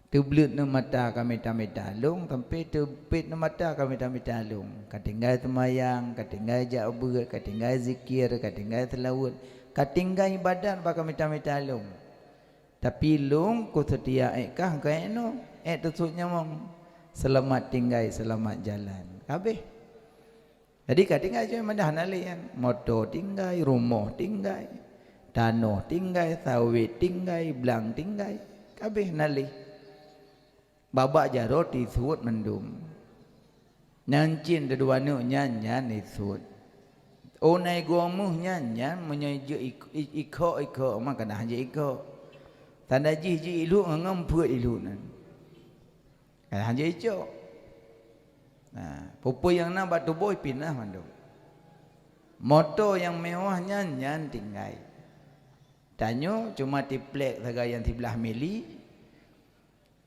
Tublut na mata kami talung, tapi tupit na mata kami talung. Katinggal temayang, katinggal ja'but, katinggal zikir, katinggal telawud, katinggal ibadat pa kami talung. Tapi lung ku setia kah kaya no, tersudnya mong selamat tinggal, selamat jalan. Habis. Jadi katinggal je madah nalian, motor tinggal, rumah tinggal, tanah tinggal, sawit tinggal, belang tinggal. Habis nalih. Babak je roti suut mendum. Nyancin dua nu nyanyan isut. Onai gomuh nyanyan menyejuk iko maka dah je iko. Tanda ji ilu ngemput ilu nan. Dah je ico. Nah, pupu yang nak batu boy pindah mandum. Motor yang mewah nyanyan tinggal. Tanyo cuma tiplek saga yang 13 mili.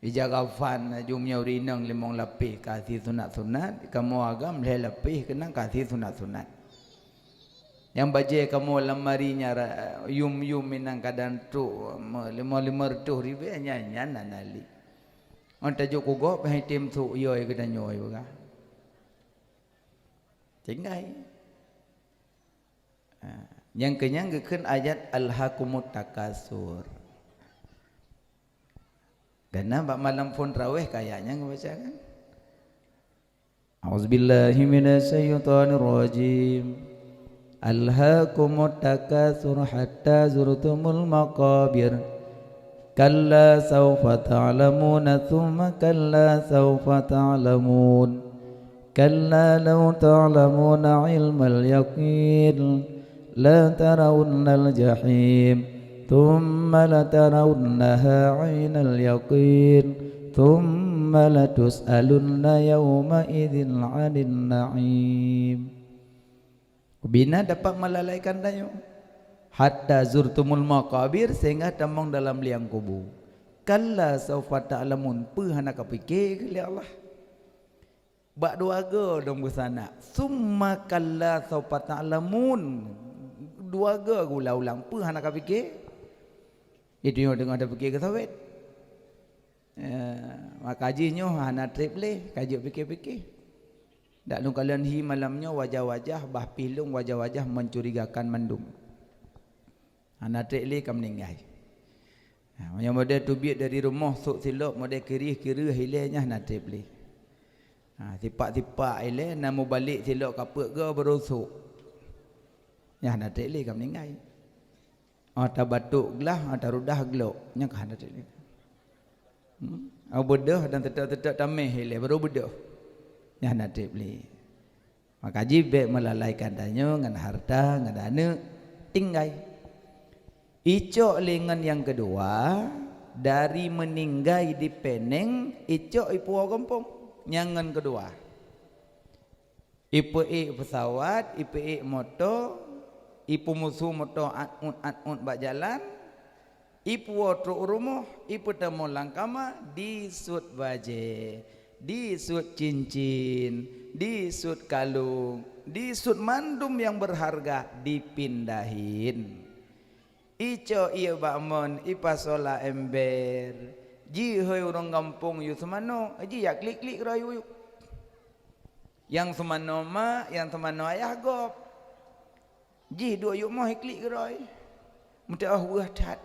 Dijaga fan jumnya urinang limong lapis kasih sunat-sunat, kamu agam leh lapis kena kasih sunat-sunat. Yang baje kamu lemarinya yum minang kadan tu 5 tu ribu nyanyan nanali. On tajuk kugo pai tim tu yoi ke dan yoi buka. Tinggai. Yang kenyang keun ayat alhaqumut takasur. Karena bak malam pun raweh kayaknya ngebaca kan. A'udzubillahi minasyaitonirrajim. Alhaakumut takatsur hatta zurtumul maqabir. Kalla sawfa ta'lamuna thumma kalla sawfa ta'lamun. Kalla law ta'lamuna ilmal yaqin la tarawunnal jahim. ثم لترونها عين اليقين ثم لتسألن يومئذ عن النعيم. Bina dapat melalaikan dayo hatta zurtumul maqabir sehingga tamang dalam liang kubur. Kalla saufa ta'lamun hana kapikir ke Allah. Bak dua ga dong busana. Summa kalla saufa ta'lamun. Dua ga ulang hana kapikir. Itu yang dengar ada fikir ke sawit. Maka kajinya hana trip leh, kaji fikir-fikir. Dak nu kalian hi malamnya wajah-wajah bah pilung wajah-wajah mencurigakan mendung. Hana trip leh kam ninggai. Yang model tubiat dari rumah sok silap model kiri hilangnya hana trip leh. Tipak-tipak ile namu balik silap kapek ke berusuk. Ya hana trip leh kam ninggai. Atau batuk gelah, atau rudah gelok, nya kahana tadi. Au bedah dan tetap tameh hele baru bedah. Nya hana tibli. Maka jibe melalaikan danyo ngan harta ngan dana tinggai. Icok lengan yang kedua dari meninggai di Peneng, icok ipu kampung. Nyangan kedua. Ipu pesawat, ipu motor. Ipu musuh moto at-un bak jalan, ipu truk rumah, ipu temu langkama disut baje, disut cincin, disut kalung, disut mandum yang berharga dipindahin. Ico iya bakmon ipasola ember, ji hoi urang kampung yu semano, ji ya klik rayu yuk. Yang semano ma, yang semano ayah gop. Ji dua yuk mau hiklik gerai. Mudah buah tat.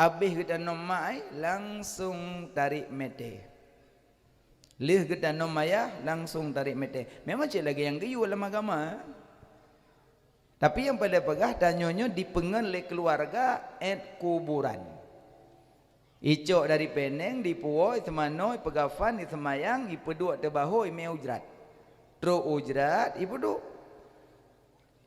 Habis kita nomai langsung tarik mete. Lih kita nomaya langsung tarik mete. Memang cik lagi yang geyu dalam agama. Tapi yang pada pegah tanyonyo dipengen oleh keluarga kuburan. Icok dari Peneng di Puo semano pegafan di semayang ipeduk tebaho ime ujrat. Tro ujrat ipeduk.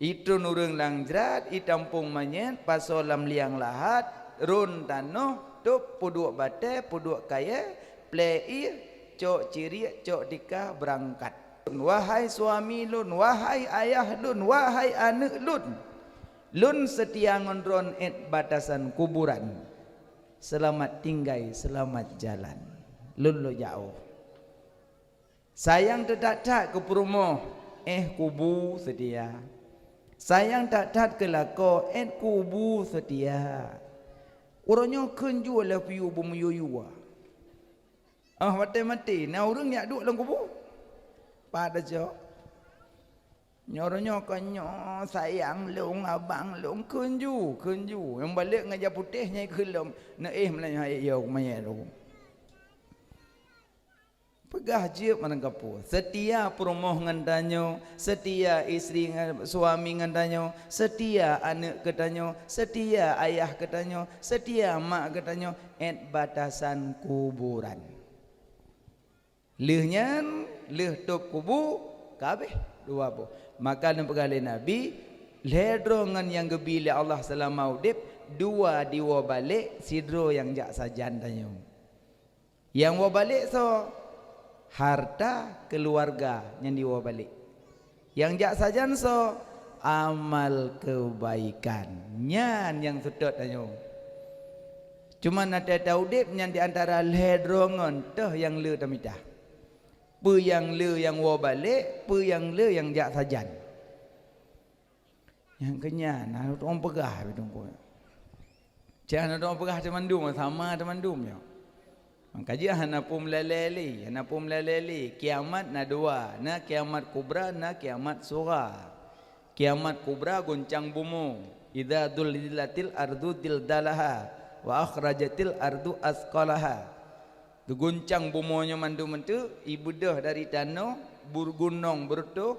Itu nurung langjrat, itampung manyet, pasolam liang lahat, run tanoh, tup puduk bate, puduk kaya, plei, cok ciri, cok dika berangkat. Wahai suami lun, wahai ayah lun, wahai anak lun, lun setia ngondron batasan kuburan. Selamat tinggal, selamat jalan. Lun lo jauh. Sayang tak ke perumoh, kubu setia. Sayang tak ke lako kubu setia. Orangnya kenju lah piu bumuyuyua. mati nah urang nyak duk dalam kubur pada jok nyoronyo kanyo sayang long abang long kunju yang balik ngajar putih nyai kelom na melanya yo maya ro pegah je manangkapu setia perumoh ngandanyo setia isteri suami ngandanyo setia anak ketanyo setia ayah ketanyo setia mak ketanyo batasan kuburan leuhnyan leuh top kubu kabeh dua bu maka dan pegale nabi ledrongan yang gebila Allah selama udip dua diwa balik sidro yang jak sajan tanyo yang wa balik so harta keluarga yang dibawa balik yang jak sajan so amal kebaikan nyan yang sedot tanyo cuma ada taudip yang diantara ledrongan toh yang le tamidah pe yang le yang wa balik pe yang le yang jak sajan yang kenyan orang pegah bidung ko jangan orang pegah temandum sama temandum yo kaji hanapum laleli kiamat na dua na kiamat kubra na kiamat sura kiamat kubra goncang bumi idza dullilatil ardu dildalaha wa akhrajatil ardu asqalaha goncang bumonyo mandu mentu ibudah dari tanah burgunong bertuh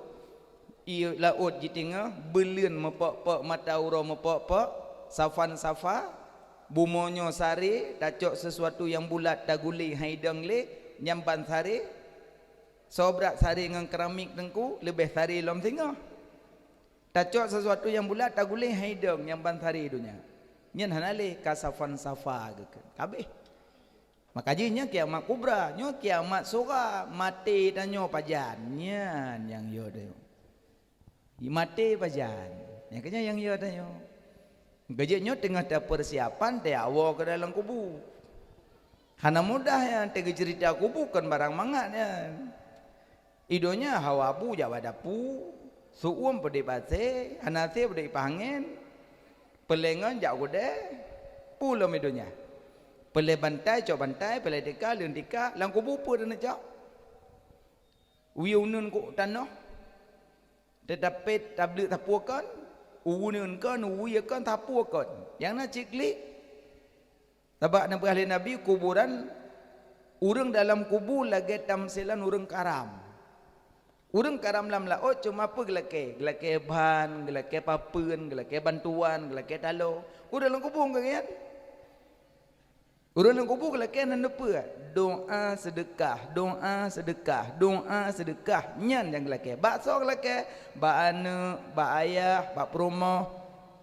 i laut di tengah beleun mepok-pok mata uro mepok-pok safan safa bumonyo sari tacok sesuatu yang bulat taguli haidang le nyampan sari sobrak sari dengan keramik tengku lebih sari lom tengah tacok sesuatu yang bulat taguli haidang nyampan sari dunia nyen hanale kasafan safa kabeh makajinya kiamat kubra nyo kiamat sura mati tanyo pajan nyan yang yo dayo mati pajan yang kenya yang yo dayo gajahnya tengah ada persiapan dia awal ke dalam kubu. Hana mudah ya tega cerita kubu kan barang mangatnya. Idonya hawabu jawa dapu, suum pede base, hanase pede pangen, pelengan jak gede, pulam idonya. Pele bantai cok bantai, pele deka leun deka, lang kubu pun nak cok. Wiunun ku tanah. Tetapi tablik tapukan uwunun kan uwiyakan tapukan yang nak ciklik sebab nabi ahli nabi kuburan urang dalam kubur lagi tamsilan urang karam lam laut cuma apa gelake ban gelake papeun gelake bantuan gelake talo urang dalam kubur kan urang dalam kubur gelake nan depa doa sedekah nyan yang gelake bak so gelake bak anak bak ayah bak perumah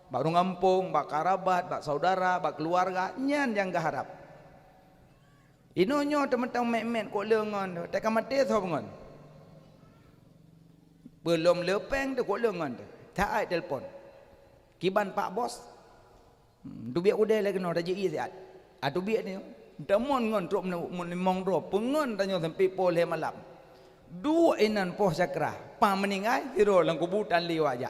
bak orang kampung bak karabat bak saudara bak keluarga nyan yang gaharap inonyo tementang mek-mek kok leungon tu tak mati so pengon belum lepeng tu kok leungon tu tak ai telefon kiban pak bos tu biak udai lagi no rajai siat atu biak ni damon ngon drop mong drop pengon tanyo sampai poleh malam dua inan poh sakra pa meningai hiro lang kubutan liwa aja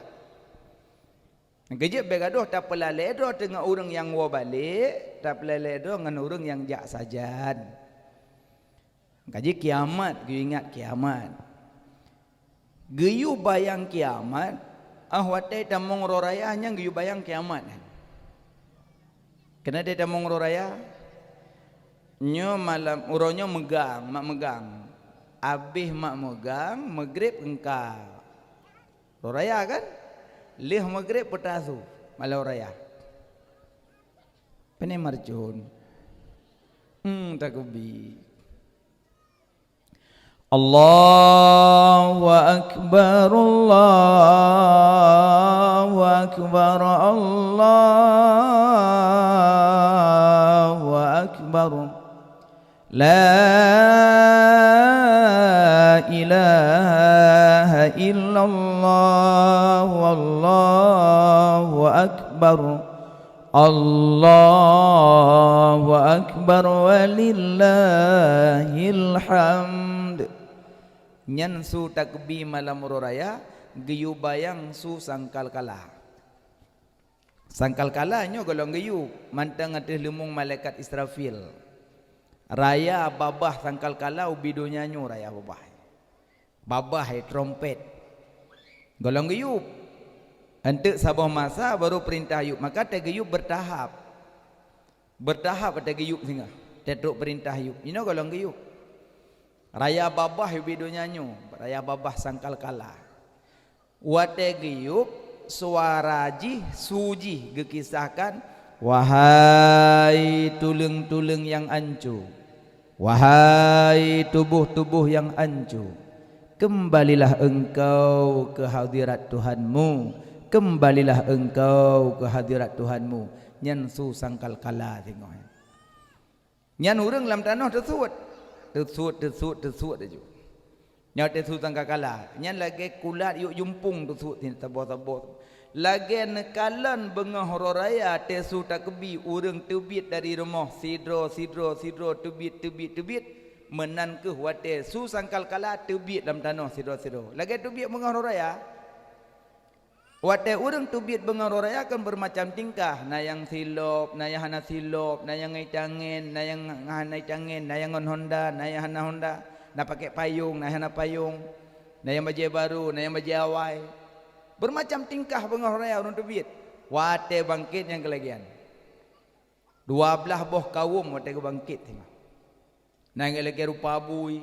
gejek begadoh tak pelaledo dengan orang yang wa balik tak pelaledo dengan orang yang jak sajan kaji kiamat gue ingat kiamat geyu bayang kiamat ahwate tamong roraya hanya geyu bayang kiamat kena dia tamong roraya nyo malam uronyo megang mak megang abih mak megang maghrib engkau raya kan leh maghrib petasu malam raya pene marjun takubi Allahu akbar Allahu akbar Allahu akbar La ilaha illallah wallahu akbar Allahu akbar walillahil hamd nyan su takbi malam raya geyu bayang su sangkal kala nyo golong geyu mantang ateh lumung malaikat Israfil Raya babah sangkal kala ubi do nyanyo raya babah. Babah trompet. Golong geyup. Hendak sabah masa baru perintah ayub. Maka te geyup bertahap. Bertahap te geyup singa. Te truk perintah ayub. You know golong geyup. Raya babah ubi do nyanyo. Raya babah sangkal kala. Wate geyup suara ji suji gekisahkan, wahai tulung-tulung yang ancu, wahai tubuh-tubuh yang ancu, kembalilah engkau ke hadirat Tuhanmu, kembalilah engkau ke hadirat Tuhanmu. Nyan su sangkal kala tengok. Nyan urang lam tanah tersut aja. Nyan tersut sangkal kala. Nyan lagi kulat yuk jumpung tersut ni tabor-tabor. Lagi nekalan bengah hororaya tesu tak kebi urang tebit dari rumah sidro tebit menan ke wate su sangkal kala tebit dalam tanah sidro lagi tebit bengah hororaya wate urang tebit bengah hororaya kan bermacam tingkah, nayang silop, nayang hana silop, nayang ngai tangen, nayang hanai tangen, nayang on Honda, nayang hana Honda, nak pakai payung, nayang hana payung, nayang baju baru, nayang baju awai. Bermacam tingkah bengah raya orang tebit. Wate bangkit yang kelagian. 12 boh kaum wate bangkit tengok. Nang lagi rupa abui.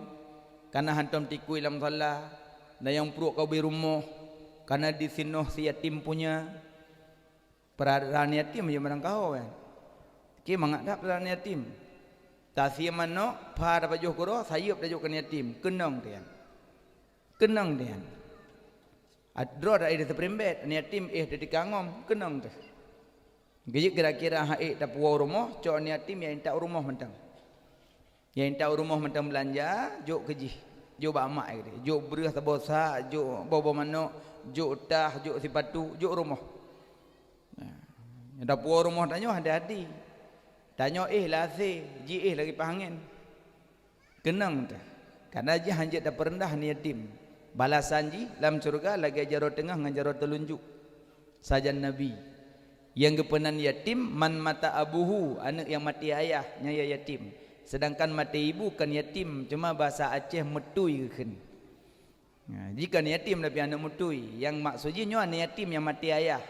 Karena hantam tikui dalam salah. Na yang perut kau beri rumah. Karena di sinoh si yatim punya. Peradaan yatim je barang kau kan. Ki mangak peradaan yatim. Tasih mano pa dapat joh kuro sayup dah joh kan yatim. Kenang dia. Kenang dia. Adro dah ada terperembet ni yatim dari kangom kenang tu. Gejik kira-kira haik tak puas rumah, cok ni yatim yang tak rumah mentang. Yang tak rumah mentang belanja, jok keji. Jok bak mak dia. Jok beras tabosa, jok bawa manok, jok tah, jok sipatu, jok rumah. Yang tak puas rumah tanya hati-hati. Tanya lah se, ji lagi pahangin. Kenang tu. Karena je hanjat dah perendah ni yatim. Balasan ji dalam surga lagi jaro tengah dengan jaro telunjuk sajan Nabi yang kepenan yatim man mata abuhu, anak yang mati ayahnya ya yatim, sedangkan mati ibu kan yatim, cuma bahasa Aceh metui kan. Jika yatim tapi anak metui, yang maksudnya anak yatim yang mati ayah,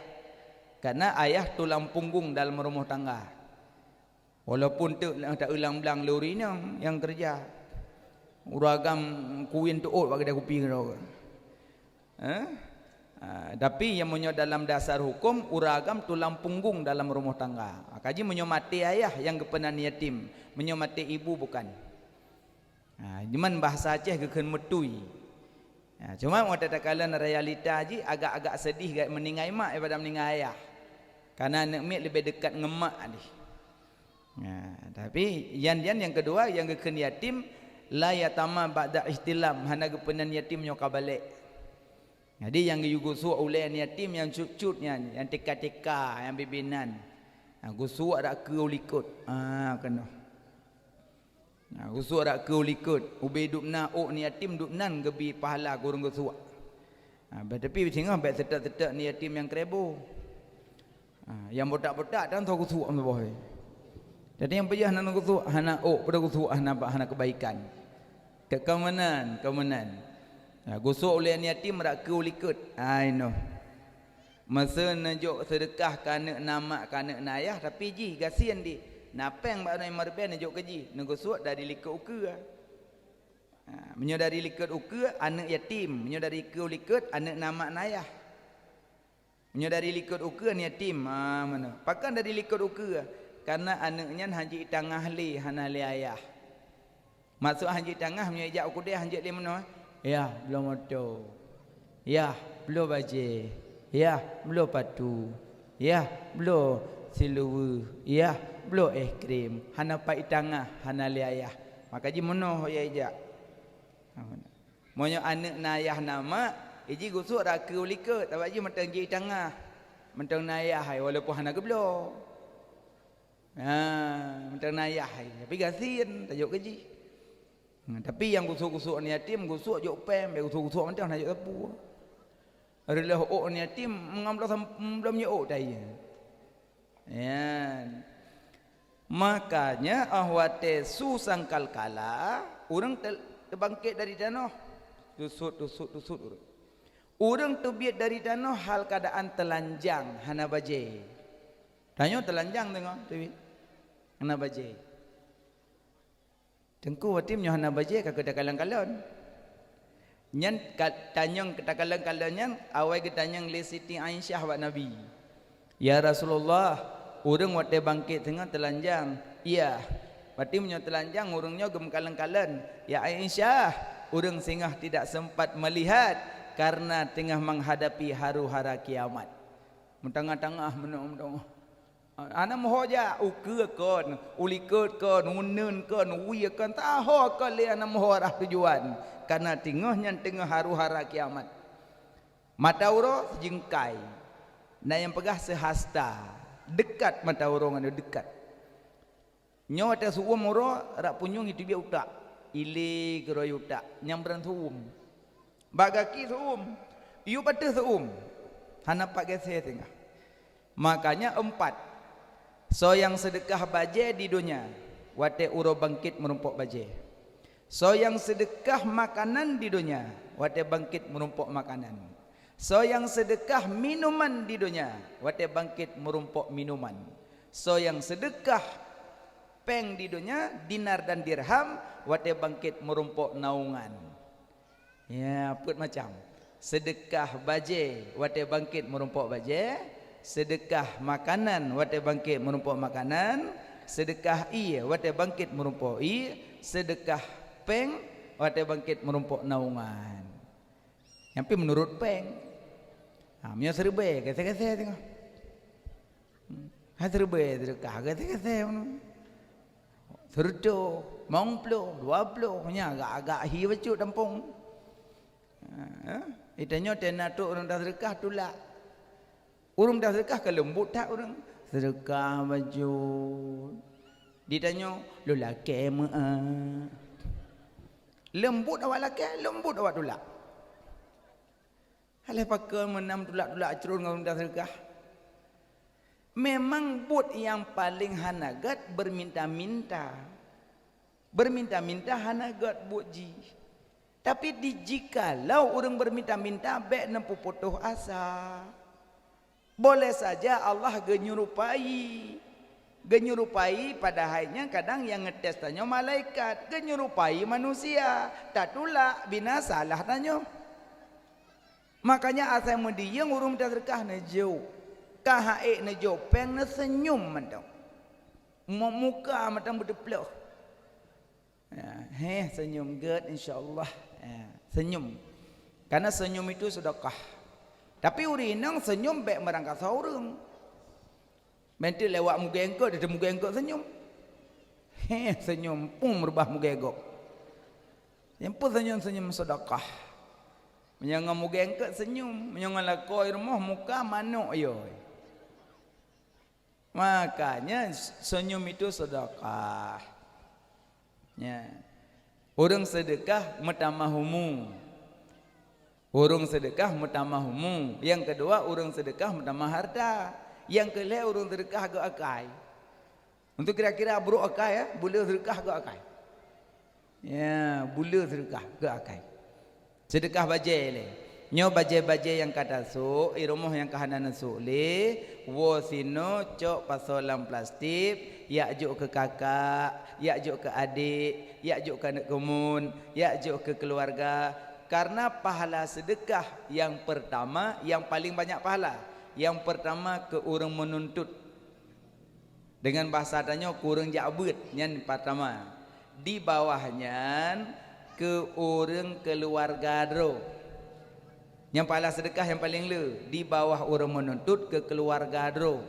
karena ayah tulang punggung dalam rumah tangga, walaupun tak ulang-ulang lori ni yang kerja. Uragam kuin tu bagi dia kopi kau. Tapi yang menyo dalam dasar hukum uragam tulang punggung dalam rumah tangga. Kaji menyo mati ayah yang kepenan yatim, menyo mati ibu bukan. Cuman bahasa Aceh keken metui. Cuma waktu takalan realita ji agak-agak sedih gak meninggal mak daripada meninggal ayah. Karena anak mak lebih dekat ngemak ni. Tapi yang kedua yang keken yatim la yatama ba'da ihtilam, hana kepenan yatim nyoka balik. Jadi yang gusu oleh yatim yang cut-cutnya, yang teka-teka, yang bibinan. Gusu ada ke ulikut. Kena. Gusu ada ke ulikut. Ubi dupna ni yatim dupnan gebi pahala kurang gusu. Tapi tengah baik setak-setak ni yatim yang kerebo. Yang botak-botak dan tahu gusu am boy. Jadi yang pejah hana gusu, hana pada gusu hana kebaikan. Keamanan. Gosok oleh yatim rak ke ulikut. Know. Masa najuk sedekah kana nama kana nayah tapi ji kasihan di. Napeng bak nai marben najuk keji. Ngosok dari likut uka. Menyo dari likut uka anak yatim, menyo dari ke ulikut anak nama nayah. Menyo dari likut uka ni yatim. Mana? Pakan dari likut uka karena anaknya haji tangah li hana li ayah. Masuk hanjit tengah menyejak aku dia hanjit di mana? Ya, belum motor. Ya, belum baje. Ya, belum patu. Ya, belum siluwe. Ya, belum krim. Hana pai tengah, hana li ayah. Maka ji mono ya ijak. Monyo anak nayah nama, iji gusuk rak ke ulika, tapi ji mentang ji tengah. Mentang nayah walaupun hana geblo. Mentang nayah tapi kasihan tajuk keji. Tapi yang gusuk-gusuk ni yatim gusuk jok pem, gusuk-gusuk macam nak jok tepu. Adalah ni yatim mengambil belum nyok dah ya. Makanya ahwate susangkal kala orang terbangkit dari danau. Tusut orang. Orang terbiat dari danau hal keadaan telanjang hana baje. Tanya telanjang tengok tu. Hana baje. Tengku watim nyo hana baje ka kada kalang-kalon. Nyan tanyang kita kalang-kalonnya awai kita tanyang li Siti Aisyah wa Nabi. Ya Rasulullah, orang wate bangkit tengah telanjang. Iya. Berarti punya telanjang orangnya gem kalang-kalan. Ya Aisyah, orang singah tidak sempat melihat karena tengah menghadapi haru-hara kiamat. Mentengah-tengah menung. Ana mohoja uke kon, ulikut kon, unun kon, uya kon, tahu kon le ana moho arah tujuan. Karena tengah haru-hara kiamat. Mata uro jengkai. Nah yang pegah sehasta. Dekat mata uro ngana dekat. Nyo ada suum uro rak punyung itu dia utak. Ile geroy utak. Nyambran suum. Bagaki suum. Iu pada suum. Hana pakai saya tengah. Makanya 4. So yang sedekah baje di dunia. Wate uro bangkit merumpok baje. So yang sedekah makanan di dunia, wate bangkit merumpok makanan. So yang sedekah minuman di dunia, wate bangkit merumpok minuman. So yang sedekah peng di dunia, dinar dan dirham, wate bangkit merumpok naungan. Ya, put macam. Sedekah baje, wate bangkit merumpok baje. Sedekah makanan, wate bangkit merumpok makanan. Sedekah wate bangkit merumpok sedekah peng wate bangkit merumpok naungan. Yang menurut peng. Mio serbe kata-kata tengok. Serbe sedekah kata-kata ono. Serdo, mongplo, 20 nya agak-agak hi bacuk tampung. Itanya tenatuk orang dah sedekah tulak. Orang dah sedekah ke lembut tak orang. Sedekah baju. Ditanya, lu laki lembut awak laki, lembut awak tulak. Halih pakai menam tulak-tulak cerun dengan dah sedekah. Memang but yang paling hanagat berminta-minta. Berminta-minta hanagat but ji. Tapi jikalau orang berminta-minta baik nempu putuh asa. Boleh saja Allah genyerupai pada hanya kadang yang ngetes tanya malaikat, genyerupai manusia, tak tulak binasa lah tanya. Makanya asal dia urung terkah nejo, kahaik nejo, peng senyum macam, muka macam berdeploh. Senyum good insyaallah. Senyum, karena senyum itu sedekah. Tapi urinang senyum baik merangkak seorang. Menti lewat muka engkau, dia muka engkau senyum. Senyum pun merubah muka engkau. Yang pun senyum sedekah. Menyangka muka engkau senyum, menyangka lakoi rumah muka manuk yo. Makanya senyum itu sedekah. Ya. Orang sedekah mutamahumu. Orang sedekah mutamahumu. Yang kedua orang sedekah mutamah harta. Yang kelima orang sedekah agak akai. Untuk kira-kira buruk akai ya, boleh sedekah agak akai. Ya, boleh sedekah agak akai. Sedekah baje le. Nyo baje-baje yang kata su, rumah yang kahanan su le, wo sino cok pasolam plastik, ya juk ke kakak, ya juk ke adik, ya juk ke anak komun, ya juk ke keluarga. Karena pahala sedekah yang pertama, yang paling banyak pahala. Yang pertama ke orang menuntut. Dengan bahasa tanya kurang jabut. Yang pertama. Di bawahnya ke orang keluarga dro. Yang pahala sedekah yang paling le. Di bawah orang menuntut ke keluarga dro.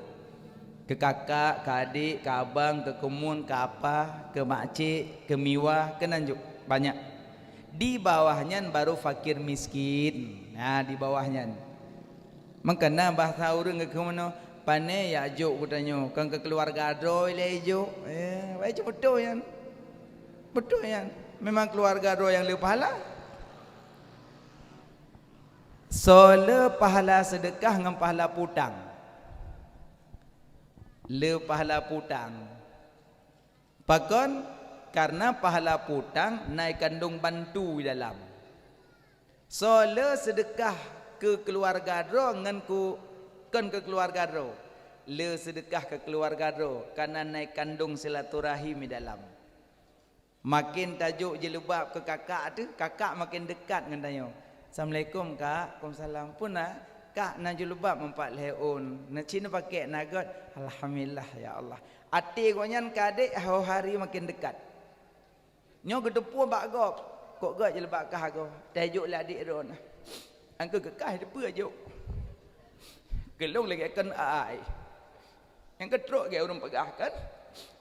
Ke kakak, ke adik, ke abang, ke komun, ke apa, ke makcik, ke miwah, ke nanjuk. Banyak. Di bawahnya baru fakir miskin. Nah, di bawahnya. Makanya bahasa orang ke mana pane ya juk katanya kan ke keluarga droi le juk. Baik betul yan. Betul yan. Memang keluarga droi yang lebih pahala. So pahala sedekah dengan pahala putang. Le pahala putang. Pakon karena pahala putang naik kandung bantu di dalam. So le sedekah ke keluarga ro ngan ku kan ke keluarga ro. Le sedekah ke keluarga ro karena naik kandung silaturahim di dalam. Makin tajuk je lebab ke kakak tu, kakak makin dekat dengan tanya. Assalamualaikum kak. Waalaikumsalam. Punah kak nak julubab mempat leon. Nak cina pakai nagot. Alhamdulillah ya Allah. Ati ko nyan kadek hari makin dekat. Nyo gedepu bak gop. Kok gak je lebab kah go. Tajuk la adik ron. Angka kekah depu ajuk. Gelong lagi akan ai. Yang ketrok ge urang pegah kan.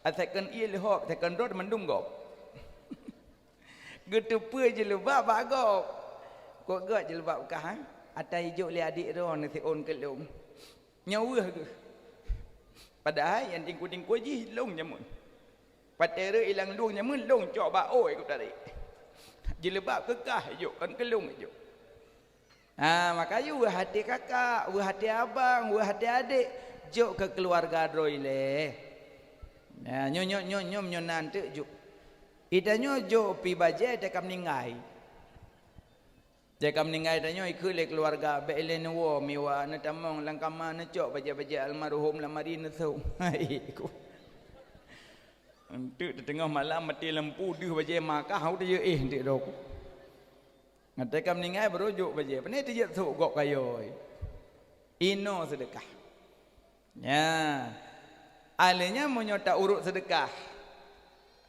Atakan ia lehop, atakan rod mendung gop. Gedepu je lebab bak gop. Kok gak je lebab kah? Atai juk li adik ron si on kelong. Nyawa ke. Padahal yang tingku-tingku je long nyamun. Patera ilang long nyamun long cok ba oi ku tarik. Jilbab kekah juk kan kelong juk. Makanya wah hati kakak, wah hati abang, wah hati adik juk ke keluarga droi le. Nyom nanti juk. Idanyo juk pi baje dekam ningai. Jika meninggal tanya ikut le keluarga belen wo miwa na tamong langkama na cok baja-baja almarhum lamari na sau. Iku. Entuk tengah malam mati lampu deh baja maka hau dia ndik dok. Ngata meninggal berujuk baja. Pane dia sok gok kayo. Ino sedekah. Ya. Alenya menyota urut sedekah.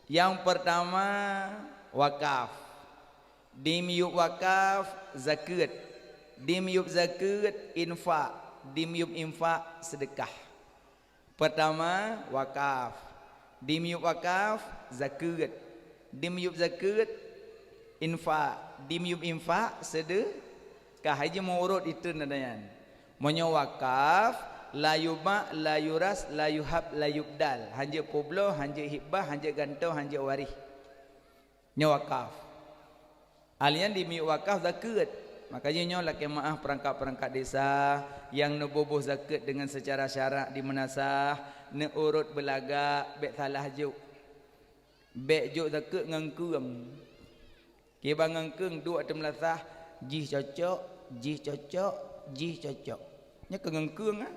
Yang pertama wakaf. Dimyub wakaf zakat, dimyub zakat infak, dimyub infak sedekah. Pertama wakaf, dimyub wakaf zakat, dimyub zakat infak, dimyub infak sedekah. Haji mau urut itu nadayan. Monyo wakaf la yubma la yuras la yuhab la yubdal. Hanja poblo, hanja hibah, hanja gantau, hanja waris. Nyo wakaf. Alian di miuk wakaf zakat. Makanya nyo lah kemaah perangkat-perangkat desa yang neboboh zakat dengan secara syarak di menasah, ne urut belagak, bek salah juk. Bek juk zakat ngangkeum. Kiba ngangkeung dua temlasah, jih cocok, jih cocok, jih cocok. Nya ke ngangkeung ah.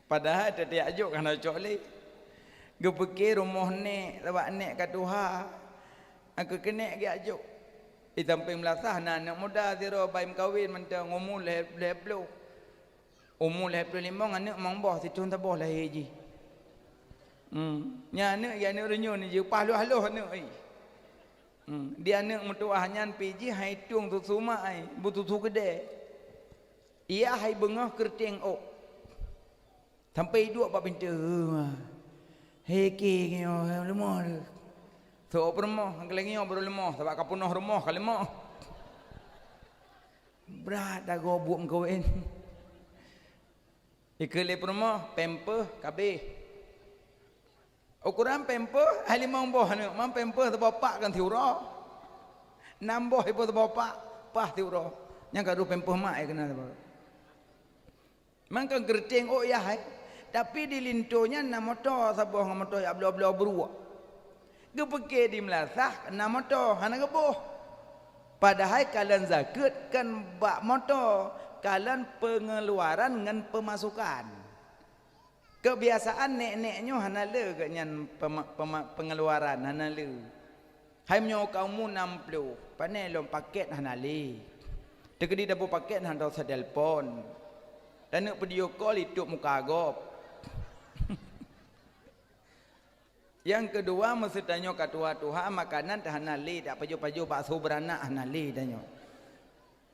Padahal tadi ajuk kan cocok le. Gepekir rumah nek, lawak nek kat Tuhan. Aku kena ke ajuk. Sampai melasah anak muda zero baim kawin mentang umur leblo. Umur leblo limang anak mangboh si tun taboh lah haji. Nya anak ya anak renyu ni je pahlu-haluh anak ai. Dia anak mutuah nyan piji hai tung tu suma ai, butuh gede. Ia hai bengah kerting ok. Sampai dua pak pintu. Heki nyo lemah tu. So permoh, angkelengio baru lemah, sebab kapunah rumah kali lemah. Berat dah gobuk kawin. Ikele permoh, pemper, kabeh. Ukuran pemper, ahli mamboh ni, mam pemper terbapak kan tiura. Namboh ibu terbapak, pah tiura. Yang kadu pemper mak kena sebab. Mangkan gerting oh ya hai. Tapi di lintonya nak motor sabah dengan motor ya bela-bela beruak. Gepeke di melasah kena motor hana geboh. Padahal kalian zakat kan bak motor, kalian pengeluaran dengan pemasukan. Kebiasaan nek-neknya hana le kenyan pengeluaran hana le. Hai menyo kamu 60, panelom paket hana le. Tegedi dapat paket hana sa telefon. Dan nak video call itu muka gop. Yang kedua mesti tanya kat Tuhan makanan tahan li tak paju-paju bakso beranak hanali tanya.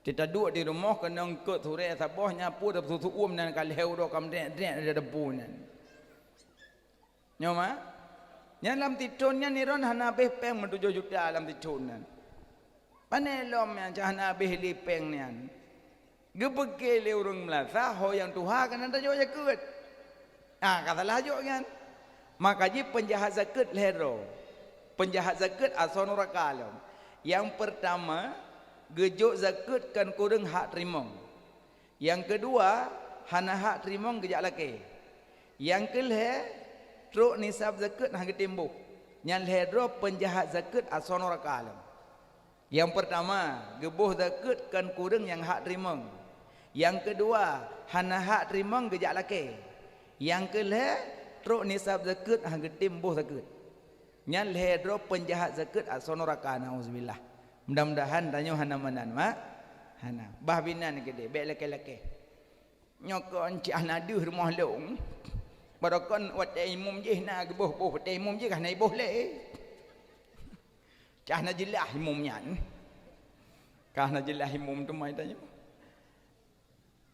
Kita duduk di rumah kena ngkut sore sabah nyapu dah susu dan kaleu dah kam dek ada debu nan. Nyoma? Yang dalam titunnya niron hana habis peng 7 juta dalam titunan. Panelom yang hana habis lipeng nian. Gebeke le urang melasa ho yang Tuhan kan anda jo jakut. Katalah jo kan. Makanya penjahat zakat lehero. Penjahat zakat asal neraka. Yang pertama, gejuk zakat kan kurang hak terima. Yang kedua, hana hak terima gejak laki. Yang kelih, truk nisab zakat hang timbuh nyan hedro penjahat zakat asono rakalam yang pertama gebuh zakat kan kurang yang hak terima yang kedua hana hak terima gejak laki yang kelih truk nisab zakat hang timbuh zakat nyan hedro penjahat zakat asono rakalam auzubillah mudah-mudahan tanyo hana manan mak hana bah binan gede bek laki-laki nyokon cih nadu rumah long barakon wat imum je na geboh boh wat imum je kah nai boh le cah na jelah imum nyan kah na jelah imum tu mai tanya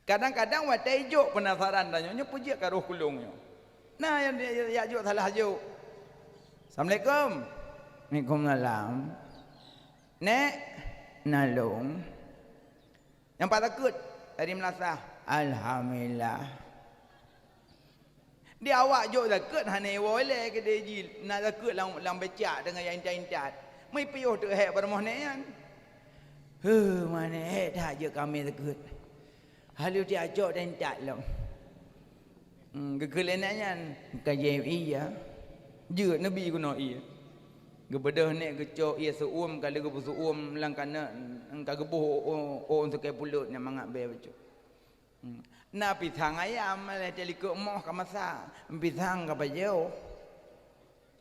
kadang-kadang wat ijo penasaran tanya nya puji ka roh kulungnya nah yang ya jo salah jo assalamualaikum waalaikumsalam nek nalung yang pak takut dari Melasa alhamdulillah dia awak jok zakat hane wole ke deji nak zakat lang becak dengan yang intat mai piuh tu hek pada mohne kan mana hek dah je kami zakat halu dia ajak dan intat long kekelenanya kajem iya je nabi guna iya gebedah nek gecok ia seuum kali gebu seuum langkana engka gebuh on sukai pulut nya mangak be becu na pisang ayam le teliko moh ka masa pisang ka bajeu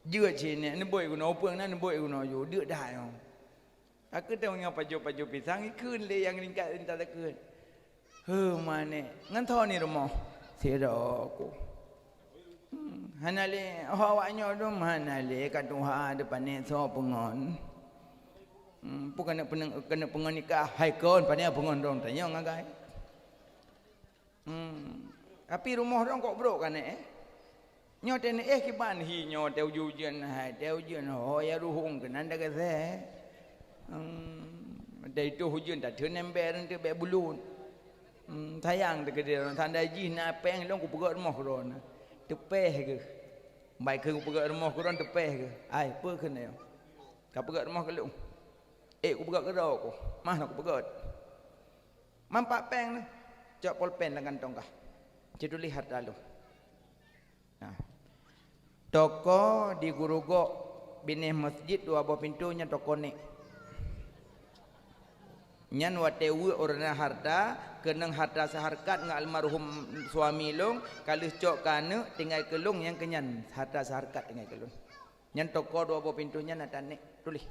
jua cine ne boy guna upang na ne boy guna yo dak dah yo aku tengok ngapa paju pisang ikun le yang ringkat entar takut mane ngan tho ni rumah sirako hanale awaknya tu hanale kat Tuhan depan ni so pengon bukan kena pengon nikah haikon pada pengon dong tanya ngagai tapi rumah dong kok bro kan nyo ten kiban hi nyo teu jujen hai teu jujen ho ya ruhung kenan dah kase dai tu hujen tak thun ember tu be bulun sayang de gede tanda ji na peng long ku pegot rumah ron tepeh ke baik ke pegat rumah kurang tepeh ke ai pe kena ka pegat rumah kelung ku pegat kerau ku mah nak pegat mampak peng ni cok polpen dengan tongkah cedu lihat lalu nah toko di Gurugok binih masjid dua buah pintunya toko ni nyan watewu orna harta kenang harta seharkat dengan almarhum suami long kalau cok kana tinggal kelung yang kenyan harta seharkat tinggal kelung nyan toko dua buah pintunya natanek tulis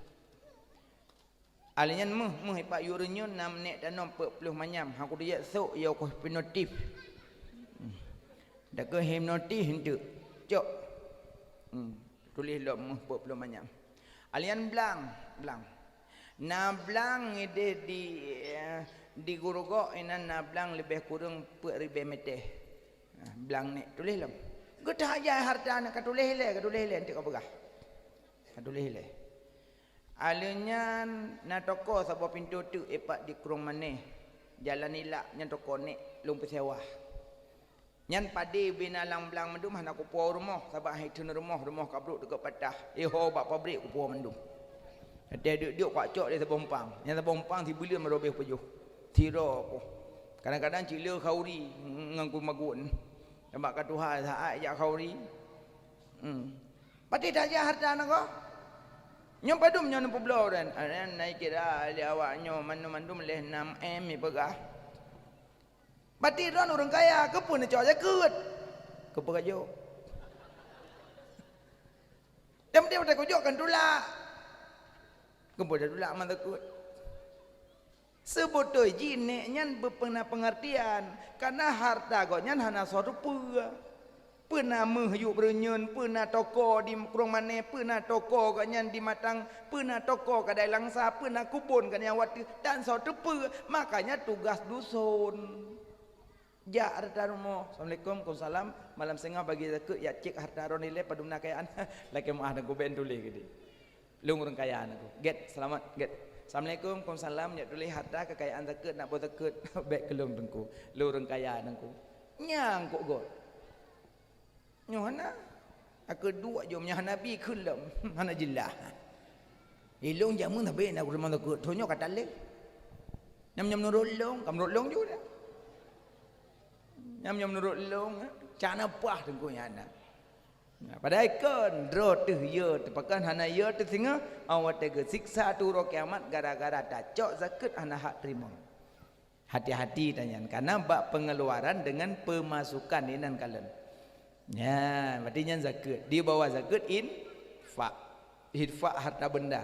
alinyan meh pak yurinyo nam nek danom 40 manyam aku dia sok ya ko pinotif dak ke hipnotis hendak cok tulis lo meh 40 manyam alian blang nablang ide di Gurugok inan nablang lebih kurang 4000 meter blang nek tulis lo getah aja harta nak tulis le nanti kau begah tulis le alunyan na toko sabo pintu tu epak di kurung maneh jalan ilak nyan toko nek lung pesewah nyan padi binalang blang mendum hana ku puau rumah sabak hitun rumah kabruk dekat patah ho bak pabrik ku puau mendum ada duk pak cok dia sebompang yang sebompang ti bulan merobeh pejuh tiro ku kadang-kadang cila khauri ngangku magun sabak ka Tuhan saat ya khauri pati dah ja harta nak ko nyom padum nyom peblo dan naik kira dia awaknya mandu-mandu meleh 6M mi pegah bati ron orang kaya ke pun cok zakat ke pegajo dia dah kujok kan tulak ke pun tulak man takut sebotoi jinek nyan berpena pengertian karena harta go nyan hana sorupa pernah mehyu berenyon, pernah toko di kurung mana, pernah toko kanyan di matang, pernah toko kadai langsa, pernah kubun kan yang waktu dan so tepe, makanya tugas dusun. Ja harta rumah. Assalamualaikum, Waalaikumsalam. Malam sengah bagi zakat ya cek harta ron nilai padumna kayaan. Laki mah ada goben tulis gede. Lung urang kayaan aku. Get selamat get. Assalamualaikum, Waalaikumsalam. Ya tulis harta kekayaan zakat nak buat zakat baik kelung tengku. Lu urang kayaan aku. Nyang kok god. Nyohana aku dua jom nya nabi kulam hana jillah ilung jamun tapi nak rumah aku thonyo kata le nyam nurul long kam nurul long juga nyam nurul long cana pah tengku nya ana Padahal kan dro tu ya tepakan hana ya tu singa awat tega siksa tu ro kiamat gara-gara dacok zakat hana hak terima. Hati-hati tanyan karena bak pengeluaran dengan pemasukan inan kalen. Ya, berarti nyan zakat. Di bawah zakat infak. Infak harta benda.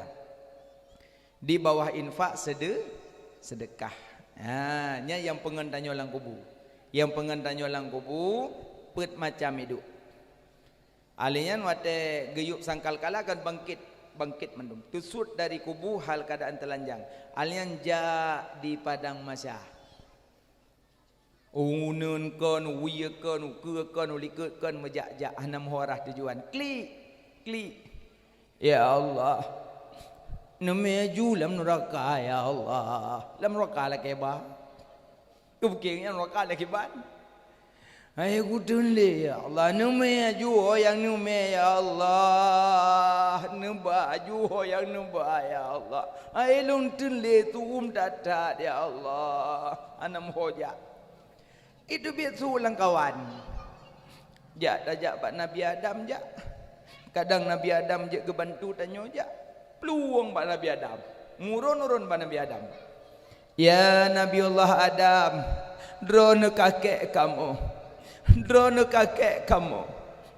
Di bawah infak sedekah. Ha, nya yang pengentanyo lang kubu. Yang pengentanyo lang kubu pet macam hidup. Alian wate geyup sangkal kala akan bangkit mendung. Tusut dari kubu hal keadaan telanjang. Alian ja di padang masyah. Unun kon, wiya kon, uke kon, ulikut kon, mejak-jak hanam horah tujuan. Klik. Ya Allah. Namaju lam neraka ya Allah. Lam neraka lah kebah. Kebukingnya neraka lah kebah. Hai kudun le ya Allah numaju yang nume ya Allah nubaju yang nuba ya Allah hai luntun le tuum dadat ya Allah anam hoja itu biasa ulang kawan jak dajak pak Nabi Adam jak kadang Nabi Adam je kebantu tanyo jak peluang pak Nabi Adam murun-urun pak Nabi Adam ya Nabi Allah Adam drone kakek kamu drone kakek kamu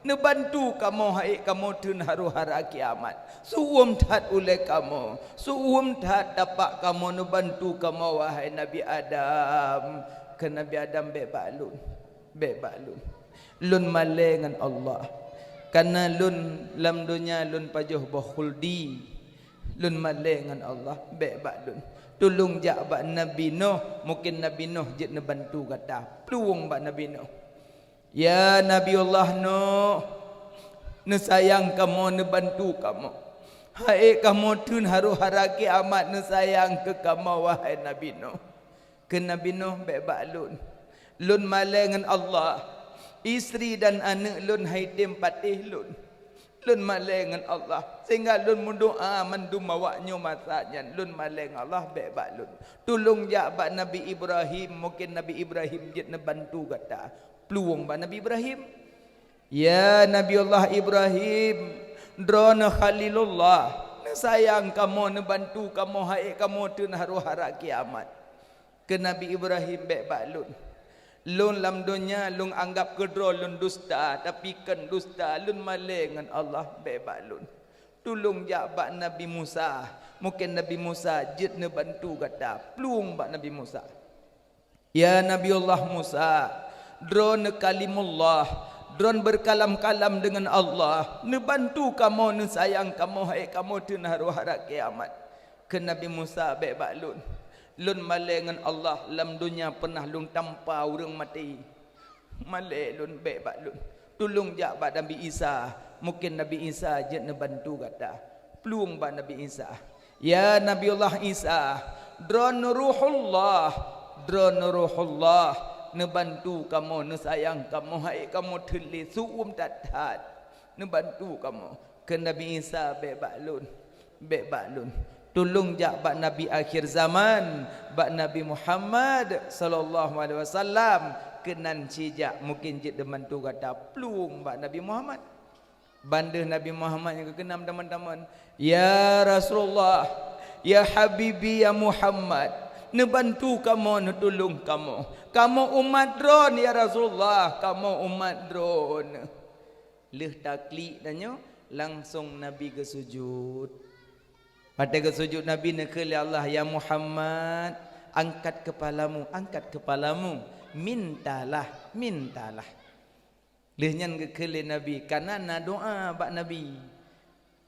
nebantu kamu hai kamu tun haru hara kiamat suum tat oleh kamu suum tat dapat kamu nebantu kamu wahai Nabi Adam ke Nabi Adam bebalun lun malengan Allah karena lun lam dunia lun pajuh bahuldi lun malengan Allah bebalun tolong jak bak Nabi Nuh mungkin Nabi Nuh je nebantu kata peluang bak Nabi Nuh. Ya Nabi Allah Nuh, nesayang kamu, nebantu kamu. Hai kamu tun haru hara kiamat nesayang ke kamu wahai Nabi Nuh. Ke Nabi Nuh bebak lun. Lun malengan Allah. Isteri dan anak lun haidim patih lun. Lun malengan Allah. Sehingga lun mendoa mandum mawaknya masanya. Lun malengan Allah bebak lun. Tolong jabak Nabi Ibrahim. Mungkin Nabi Ibrahim jid nebantu kata. Peluang ba Nabi Ibrahim ya Nabi Allah Ibrahim drone Khalilullah sayang kamu nebantu kamu hai kamu tun haru hara kiamat ke Nabi Ibrahim bek lun lam dunia lun anggap kedro lun dusta tapi kan dusta lun malengan Allah bek lun tolong jabak Nabi Musa mungkin Nabi Musa jid nebantu kata peluang ba Nabi Musa ya Nabi Allah Musa drone kalimullah drone berkalam-kalam dengan Allah nebantu kamu nesayang kamu hai kamu tun haru hara kiamat ke Nabi Musa bebak lun malengan Allah lam dunia pernah lun tanpa urang mati male lun bebak lun tolong jak bak Nabi Isa mungkin Nabi Isa je nebantu kata peluang bak Nabi Isa ya Nabi Allah Isa drone ruhullah nebantu kamu nesayang kamu hai kamu tuli suum tatat nebantu kamu ke Nabi Isa bebak lun tolong jak bak Nabi akhir zaman bak Nabi Muhammad sallallahu alaihi wasallam kenan cijak mungkin jid demantu kata peluang bak Nabi Muhammad bandah Nabi Muhammad yang kekenam teman-teman ya Rasulullah ya Habibi ya Muhammad nebantu kamu netulung kamu umat drone ya Rasulullah kamu umat drone leh taklik danyo langsung Nabi ke sujud pada ke sujud Nabi nekeli Allah ya Muhammad angkat kepalamu mintalah lehnyan kekeli Nabi karena na doa bak Nabi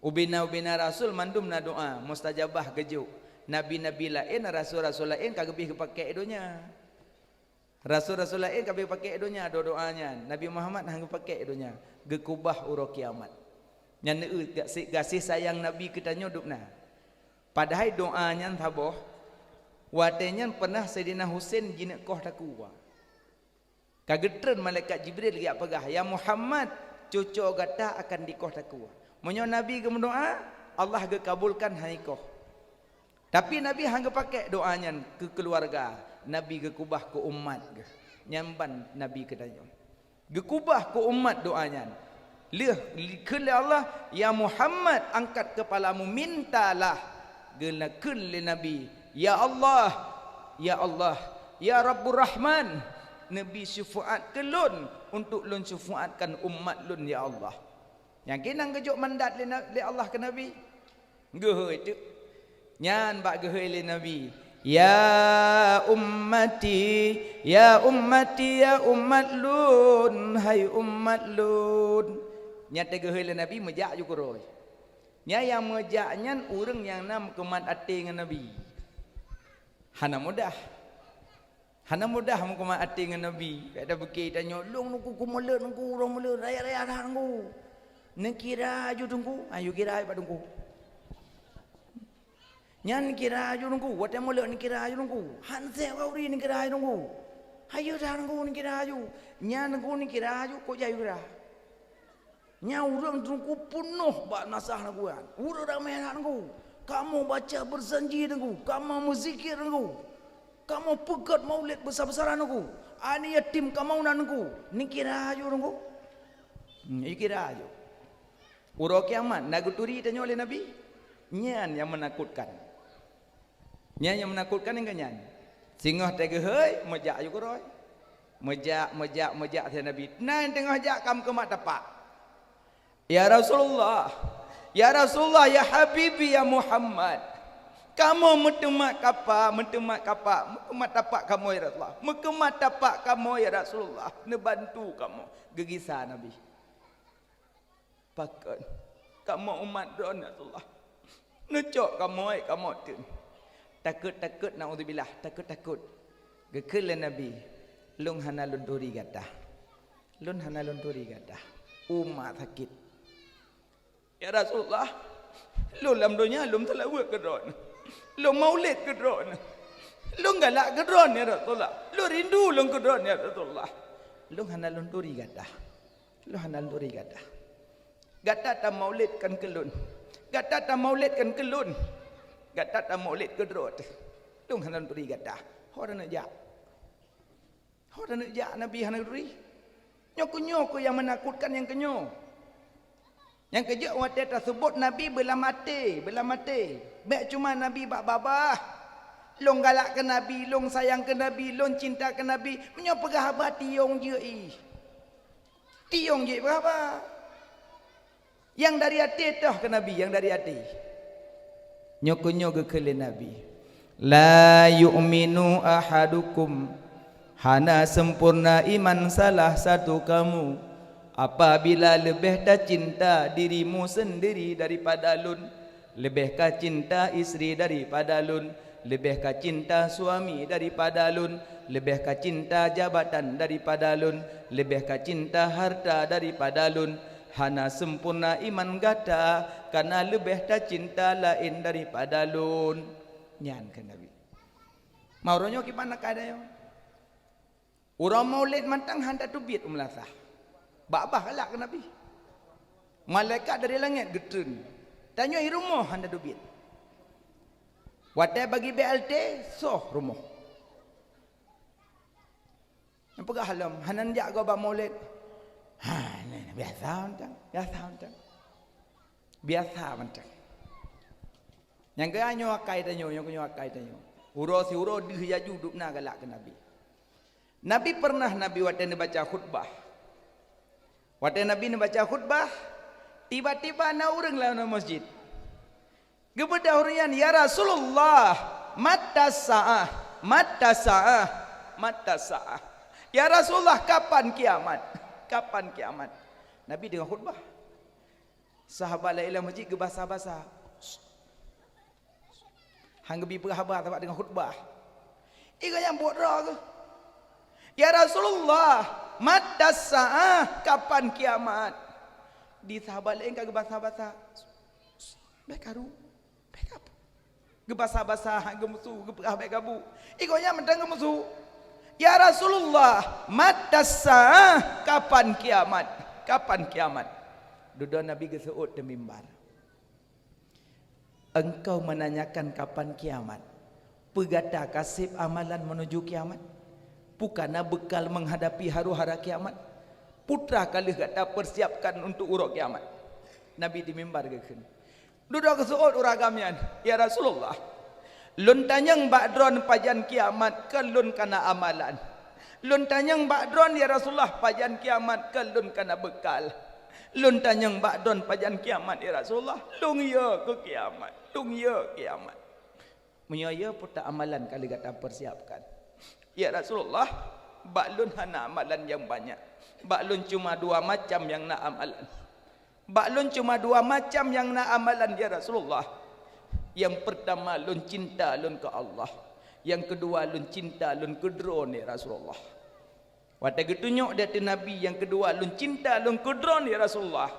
ubina Rasul mandum na doa mustajabah gejuk Nabi-nabi lain, rasul-rasul lain kagak lebih pakai dunia. Rasul-rasul lain kagak pakai dunia doanya. Nabi Muhammad hang pakai dunia. Gekubah uro kiamat. Yang gasih sayang Nabi kita nyodupna. Padahal doanya taboh. Watenya pernah Sayyidina Husain jinak koh takuwa. Kagetren malaikat Jibril lihat pegah. Ya Muhammad, cucu gata akan dikoh takuwa. Menyo Nabi kemendoa, Allah gekabulkan haikoh. Tapi Nabi hangga pakai doanya ke keluarga, Nabi gekubah ke umat, nyamban Nabi kedanya. Gekubah ke umat doanya. Leh Allah, ya Muhammad, angkat kepalamu, mintalah. Gena kun le Nabi, ya Allah, ya Allah, ya Rabbur Rahman, Nabi syafaat ke lun untuk lun syafaatkan umat lun, ya Allah. Yang kinang kejuk mandat le Allah ke Nabi. Gehoi tu. Nyan bak gehoi le Nabi. Ya ummati, ya ummati, ya umat lun, hai umat lun. Nyata gehoi le Nabi mejak ju koroi. Nya yang mejak nyan urang yang nam kemat ati dengan Nabi. Hana mudah. Hana mudah mu kemat ati dengan Nabi. Ada beki tanya, "Long nuku kumoleun nuku urang moleun raya-raya dah nuku." Nekira ju tunggu, ayo kira ai padungku. Nyan kira aju nunggu, wate mole ni kira aju nunggu. Hanse wauri ni kira aju nunggu. Hayo dah nunggu ni kira aju. Nyan nunggu ni kira aju kok jayu kira. Nya urang nunggu penuh bak nasah nungguan. Urang ramai nunggu. Kamu baca berjanji nunggu, kamu muzikir nunggu. Kamu pegat maulid besar-besaran nunggu. Ani yatim kamu nunggu. Ni kira aju nunggu. Ni kira aju. Urang kiamat naguturi tanya oleh Nabi. Nyan yang menakutkan. Nyan yang menakutkan yang nyan. Singah tega hei, mejak juga roy. Mejak saya Nabi. Nan tengah jak kam ke mak tapak. Ya Rasulullah. Ya Rasulullah, ya Habibi, ya Muhammad. Kamu mentemak kapa, mekemat tapak kamu ya Rasulullah. Mekemat tapak kamu ya Rasulullah. Nebantu kamu. Gegisa Nabi. Pakat. Kamu umat don ya Rasulullah. Necok kamu tu. Takut naudzubillah, takut. Gekele Nabi. Lung hana lunturi gadah. Lun hana lunturi gadah. Umat sakit. Ya Rasulullah, lun lam dunia lum telawak kedron. Lum maulid kedron. Lung galak kedron ya Rasulullah. Lun rindu lung kedron ya Rasulullah. Lung hana lunturi gadah. Lun hana lunturi gadah. Gadah ta maulid kan kelun. Gadah ta maulid kan kelun. Gadah ta maulid kedrot. Lung hana lunturi gadah. Hora nak jak. Hora nak jak Nabi hana lunturi. Nyoko yang menakutkan yang kenyo. Yang kerja waktu tersebut Nabi belah mati. Baik cuma Nabi bak babah. Long galak ke Nabi, long sayang ke Nabi, long cinta ke Nabi. Menyo pegah abah tiong je i. Tiong je berapa? Yang dari hati toh ke Nabi, yang dari hati. Nyoko ke Nabi. La yu'minu ahadukum. Hana sempurna iman salah satu kamu apabila lebihkah cinta dirimu sendiri daripada lun, lebihkah cinta isteri daripada lun, lebihkah cinta suami daripada lun, lebihkah cinta jabatan daripada lun, lebihkah cinta harta daripada lun. Hana sempurna iman gata karena lebihkah cinta lain daripada lun. Nyan ke Nabi. Mauronyo gimana keadaannya? Orang maulid mantang hantar tubit umlasah. Babah kalak ke Nabi. Malaikat dari langit getun. Tanya i rumah hantar tubit. Watai bagi BLT soh rumah. Yang pegah halam hanan jak go ba maulid. Ha ni biasa mantang. Biasa mantang. Yang ke anyo akai tanyo, yang kunyo akai tanyo. Uro si uro dih jaju dupna galak ke Nabi. Nabi pernah waktu baca khutbah. Waktu Nabi baca khutbah, tiba-tiba ada orang lawan masjid. Kepada orang ya Rasulullah, mata sa'ah. Ya Rasulullah, kapan kiamat? Kapan kiamat? Nabi dengar khutbah. Sahabat lain masjid ke basah-basah. Hang gebi berhabar tempat dengar khutbah. Ika yang bodoh ke? Ya Rasulullah, mata sa'ah, kapan kiamat? Di sahabat lain kagak basah-basah. Baik karu, baik apa? Gebasah-basah, gemusu, geperah baik kabu. Ikonya mentang gemusu. Ya Rasulullah, mata sa'ah, kapan kiamat? Kapan kiamat? Duduk Nabi geseut di mimbar. Engkau menanyakan kapan kiamat? Pegata kasih amalan menuju kiamat? Bukanlah bekal menghadapi haru-hara kiamat. Putra kali kata persiapkan untuk urut kiamat. Nabi di mimbar gekeun. Duduk kesuut uragamian, ya Rasulullah. Lun tanyang ba'dron pajan kiamat ke lun kana amalan. Lun tanyang ba'dron ya Rasulullah pajan kiamat ke lun kana bekal. Lun tanyang ba'dron pajan kiamat ya Rasulullah. Lung ya ke kiamat. Lung ya kiamat. Menyaya puta amalan kali kata persiapkan. Ya Rasulullah, baklun hana amalan yang banyak. Baklun cuma 2 macam yang nak amalan. Baklun cuma 2 macam yang nak amalan ya Rasulullah. Yang pertama lun cinta lun ke Allah. Yang kedua lun cinta lun ke drone ya Rasulullah. Waktu getunyok dari Nabi yang kedua lun cinta lun ke drone ya Rasulullah.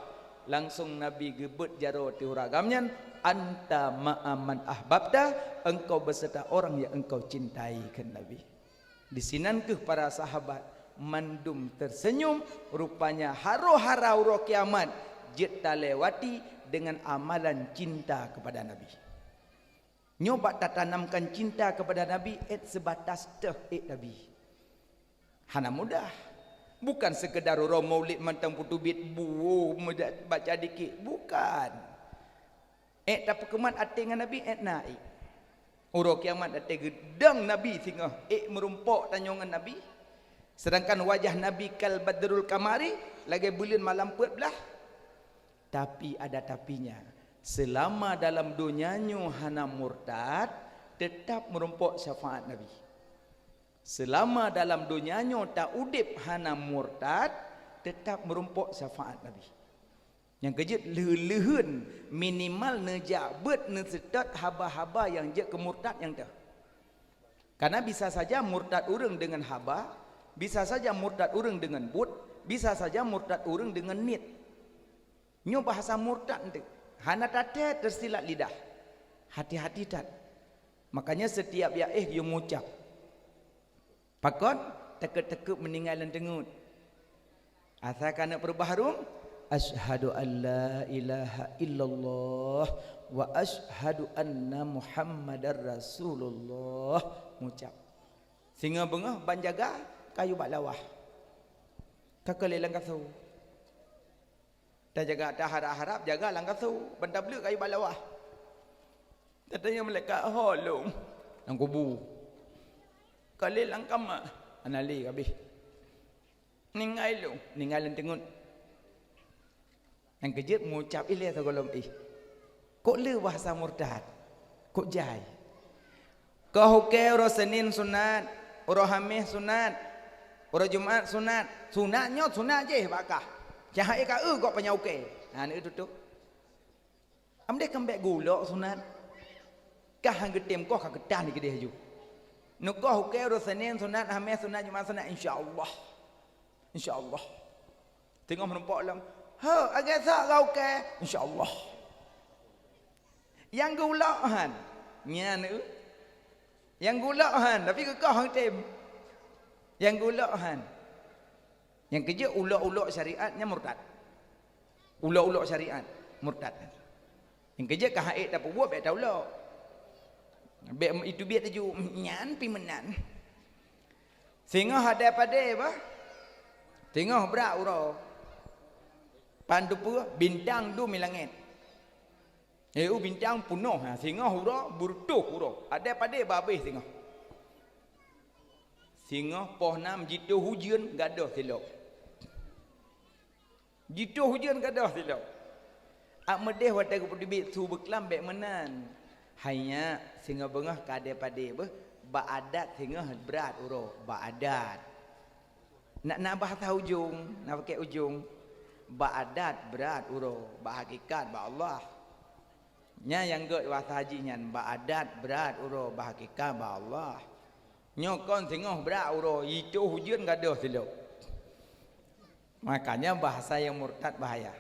Langsung Nabi gebet jaro ti uragamnya, anta ma'aman ahbabta, engkau beserta orang yang engkau cintai kan Nabi. Di sinan ke para sahabat mandum tersenyum, rupanya haro-hara uro kiamat jeta lewati dengan amalan cinta kepada Nabi. Nyoba tak tanamkan cinta kepada Nabi sebatas Nabi. Hana mudah. Bukan sekedar orang maulid mantang putu bit buo baca dikit, bukan. Tak pekeman ate dengan Nabi naik. Uro kiamat ate gedang Nabi sehingga merumpok tanyongan Nabi. Sedangkan wajah Nabi kal badrul kamari lagi bulan malam belah. Tapi ada tapinya. Selama dalam dunianya hana murtad, tetap merumpok syafaat Nabi. Selama dalam dunianya tak udip hana murtad, tetap merumpok syafaat Nabi. Yang kejut lehun minimal nejabet nesetat haba-haba yang je kemurtad yang dah. Karena bisa saja murtad urang dengan haba, bisa saja murtad urang dengan but, bisa saja murtad urang dengan nit. Nyo bahasa murtad ente. Hana tate tersilat lidah. Hati-hati tat. Makanya setiap ya yang mengucap. Pakon tekuk-tekuk meninggalan dengut. Asal kana perbaharum, asyhadu an la ilaha illallah wa asyhadu anna Muhammadar Rasulullah, mengucap. Singa bengah banjaga kayu bak lawah. Kakalelang kasau. Tak jaga tak harap-harap jaga langkah tu benda beli kayu balawah. Katanya malaikat holong nang kubu. Kali langkah mak anali habis. Ningai lu, ninggalan tengut. Yang kejut mengucap ilih atau golong Kok le bahasa murtad? Kok jai? Kau ke ro Senin sunat, ro Hamis sunat, ro Jumaat sunat. Sunatnya sunat je bakah. Cahaya ka kok penyauke. Ni itu tu. Amde kembek gulok sunat. Kah hang getem kau ka gedan ni kedeh ju. Nukoh ke ro Senin sunat, Hamis sunat, Jumaat sunat insya-Allah. Insya-Allah. Tengok menumpuk lang. Agak sak kau ke insya-Allah. Yang gulok han. Nya ni. Yang gulok han tapi kekah hang tem. Yang gulok han. Yang kerja ulok-ulok syariatnya murtad. Ulok-ulok syariat murtad. Yang kerja kahaid dapat buat baik tahu ulok. Baik itu biar tu nyan pi menan. Sehingga ada pada apa? Tengok berak uro. Pandu pura bintang du milangit. Bintang punuh sehingga uro burtuh uro. Ada pada babih tengok. Sehingga pohnam jitu hujan gadah silap. Jitu hujan gadah silap. Ak medeh watai ku dibit su beklam bek menan. Hanya sehingga bengah kade pade ba adat sehingga berat uro ba adat. Nak bahasa ujung, nak pakai ujung. Ba adat berat uro, ba hakikat ba Allah. Nya yang get bahasa haji nyan ba adat berat uro, ba hakikat ba Allah. Nyokon tengok berak uro itu hujan gaduh silap. Makanya bahasa yang murtad bahaya.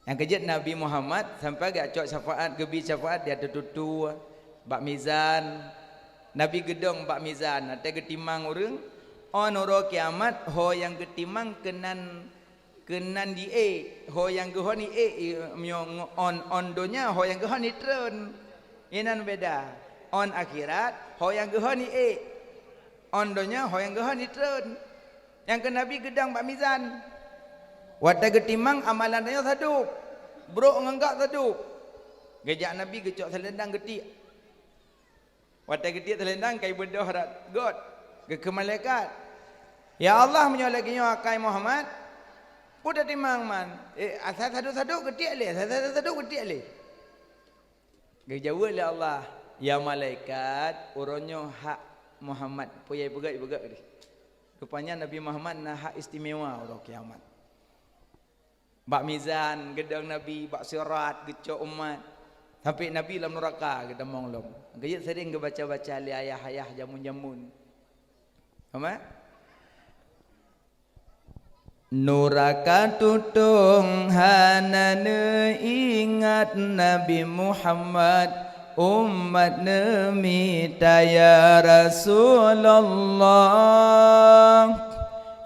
Yang kejut Nabi Muhammad sampai gak cok syafaat gebi syafaat dia tutu bak mizan. Nabi gedong bak mizan ada getimang urang on uro kiamat ho yang getimang kenan di ho yang gehon ni on donya ho yang gehon ni tren. Inan beda. On akhirat ho yang gehon ni ondonya ho yang gehon ni tren. Yang ke Nabi gedang bak mizan. Wata getimang amalannya sadu. Bro nganggak sadu. Gejak Nabi gecok selendang getik. Wata getik selendang kai bedah rat God. Ke malaikat. Ya Allah menyolakinya akai Muhammad. Puda timang man. Asal sadu-sadu getik le. Sadu-sadu getik le. Gejawab oleh Allah. Ya malaikat uronyo hak Muhammad. Puyai begak ni. Rupanya Nabi Muhammad na hak istimewa orang kiamat. Bak mizan gedang Nabi, bak sirat gecok umat. Sampai Nabi dalam neraka kita monglom. Gejat sering ke baca-baca li ayah-ayah jamun-jamun. Apa? Nuraka tutung hanane ingat Nabi Muhammad umat nemita ya Rasulullah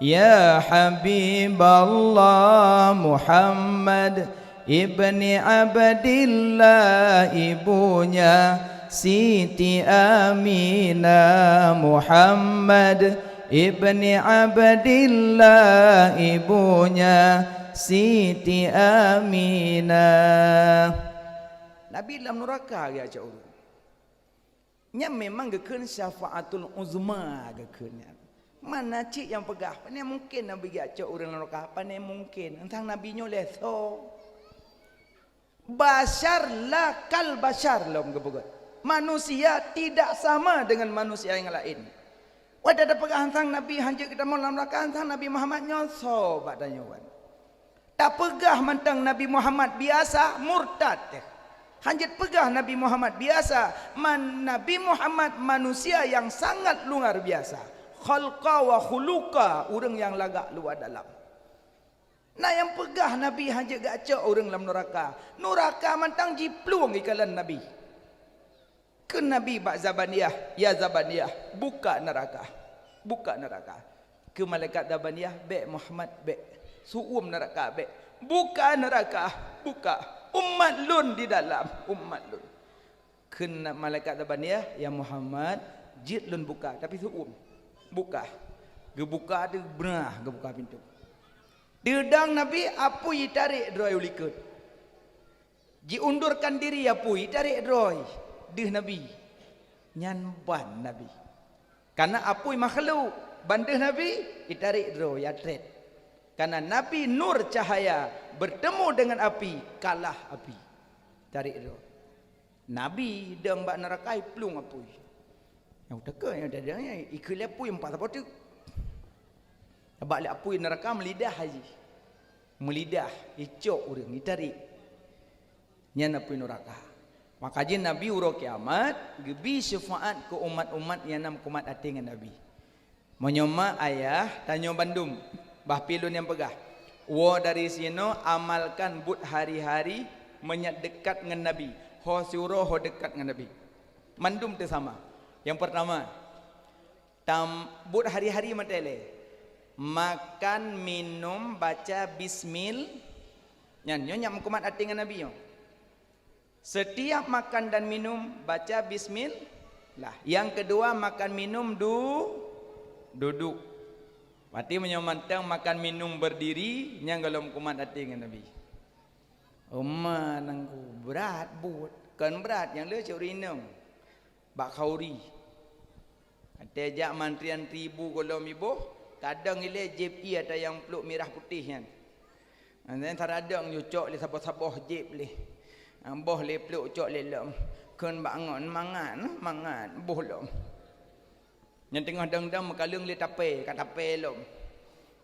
ya Habiballah Muhammad ibni Abdillah ibunya Siti Aminah Muhammad ibni Abdillah ibunya Siti Aminah. Nabi dalam neraka ya cak urang. Nya memang gekeun syafaatul uzma gekeunnya. Mana cik yang pegah? Pane mungkin Nabi ya cak urang neraka, pane mungkin. Entang Nabi nyo leso. Bashar la kal bashar lom gebegot. Manusia tidak sama dengan manusia yang lain. Wadah ada pegah hantang Nabi hanjak kita mau dalam neraka hantang Nabi Muhammad nyoso badanya wan. Tak pegah mantang Nabi Muhammad biasa murtad. Hanjat pegah Nabi Muhammad biasa. Nabi Muhammad manusia yang sangat luar biasa. Khalqa wa khuluqa, orang yang lagak luar dalam. Nah yang pegah Nabi hanjat gacok orang dalam neraka. Neraka mantang jiplung ikalan Nabi. Ke Nabi bak Zabaniyah, ya Zabaniyah, buka neraka. Buka neraka. Ke malaikat Zabaniyah, bek Muhammad, bek. Suum neraka, bek. Buka neraka, buka. Umat lun di dalam, umat lun. Ke malaikat Zabaniyah, ya Muhammad, jid lun buka, tapi suum. Buka. Gebuka ada benah, gebuka pintu. Dedang Nabi, apui tarik droi ulikut. Diundurkan diri apui, tarik droi. Dih Nabi nyanban Nabi karena apui makhluk bandih Nabi ditarik dro ya tret karena Nabi nur cahaya bertemu dengan api kalah api tarik dro Nabi deng bak neraka plung apui yang teka yang dadanya ikul apui empat apa tu bak le apui neraka melidah haji melidah icok urang ditarik nyan apui neraka. Maka jin Nabi uro kiamat gebi syafaat ke umat-umat yang nam kumat hati dengan Nabi. Menyoma ayah tanyo bandum bah pilun yang pegah. Wo dari sino amalkan but hari-hari menyat dekat dengan Nabi. Ho suro ho dekat dengan Nabi. Mandum tu sama. Yang pertama but hari-hari matele. Makan minum baca bismil. Nyan nyam kumat hati dengan Nabi yo. Setiap makan dan minum baca bismillah. Yang kedua makan minum duduk. Berarti menyomantang makan minum berdiri yang galom kumat hati dengan Nabi. Umma nangku berat but. Kan berat yang le curinam. Bak khauri. Ada jak mantrian ribu golom ibu. Kadang ile JP ada yang peluk merah putih kan. Dan taradang nyucok le sabah-sabah jep le. Boh le peluk cok le lom. Kun bangun mangan boh lom. Yang tengah dang-dang mekalung le tape, kat tape lom.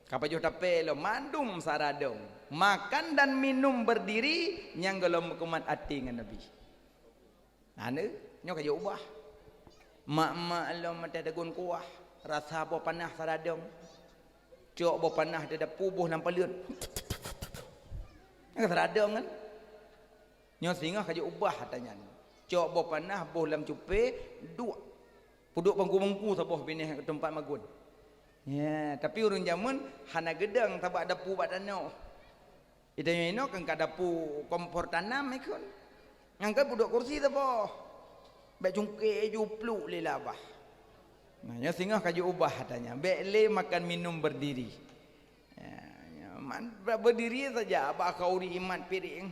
Kapaju tape lom mandum saradong. Makan dan minum berdiri yang galom kumat hati dengan Nabi. Ane nyo kaya ubah. Mak-mak lom mata dagun kuah, rasa bo panah saradong. Cok bo panah ada pubuh nampak liut. Yang saradong kan. Nyo singa kaya ubah katanya. Cok bo panah boh lam cupe dua. Puduk bangku-bangku saboh bineh tempat magun. Ya, tapi urang jamun hana gedang tabak dapu bak danau. Ida ino kan ka dapu kompor tanam ikun. Ngangkat puduk kursi saboh. Bak jungke jupluk le labah. Nah, nyo singa kaya ubah katanya. Bek le makan minum berdiri. Ya, berdiri saja bakau di iman piring.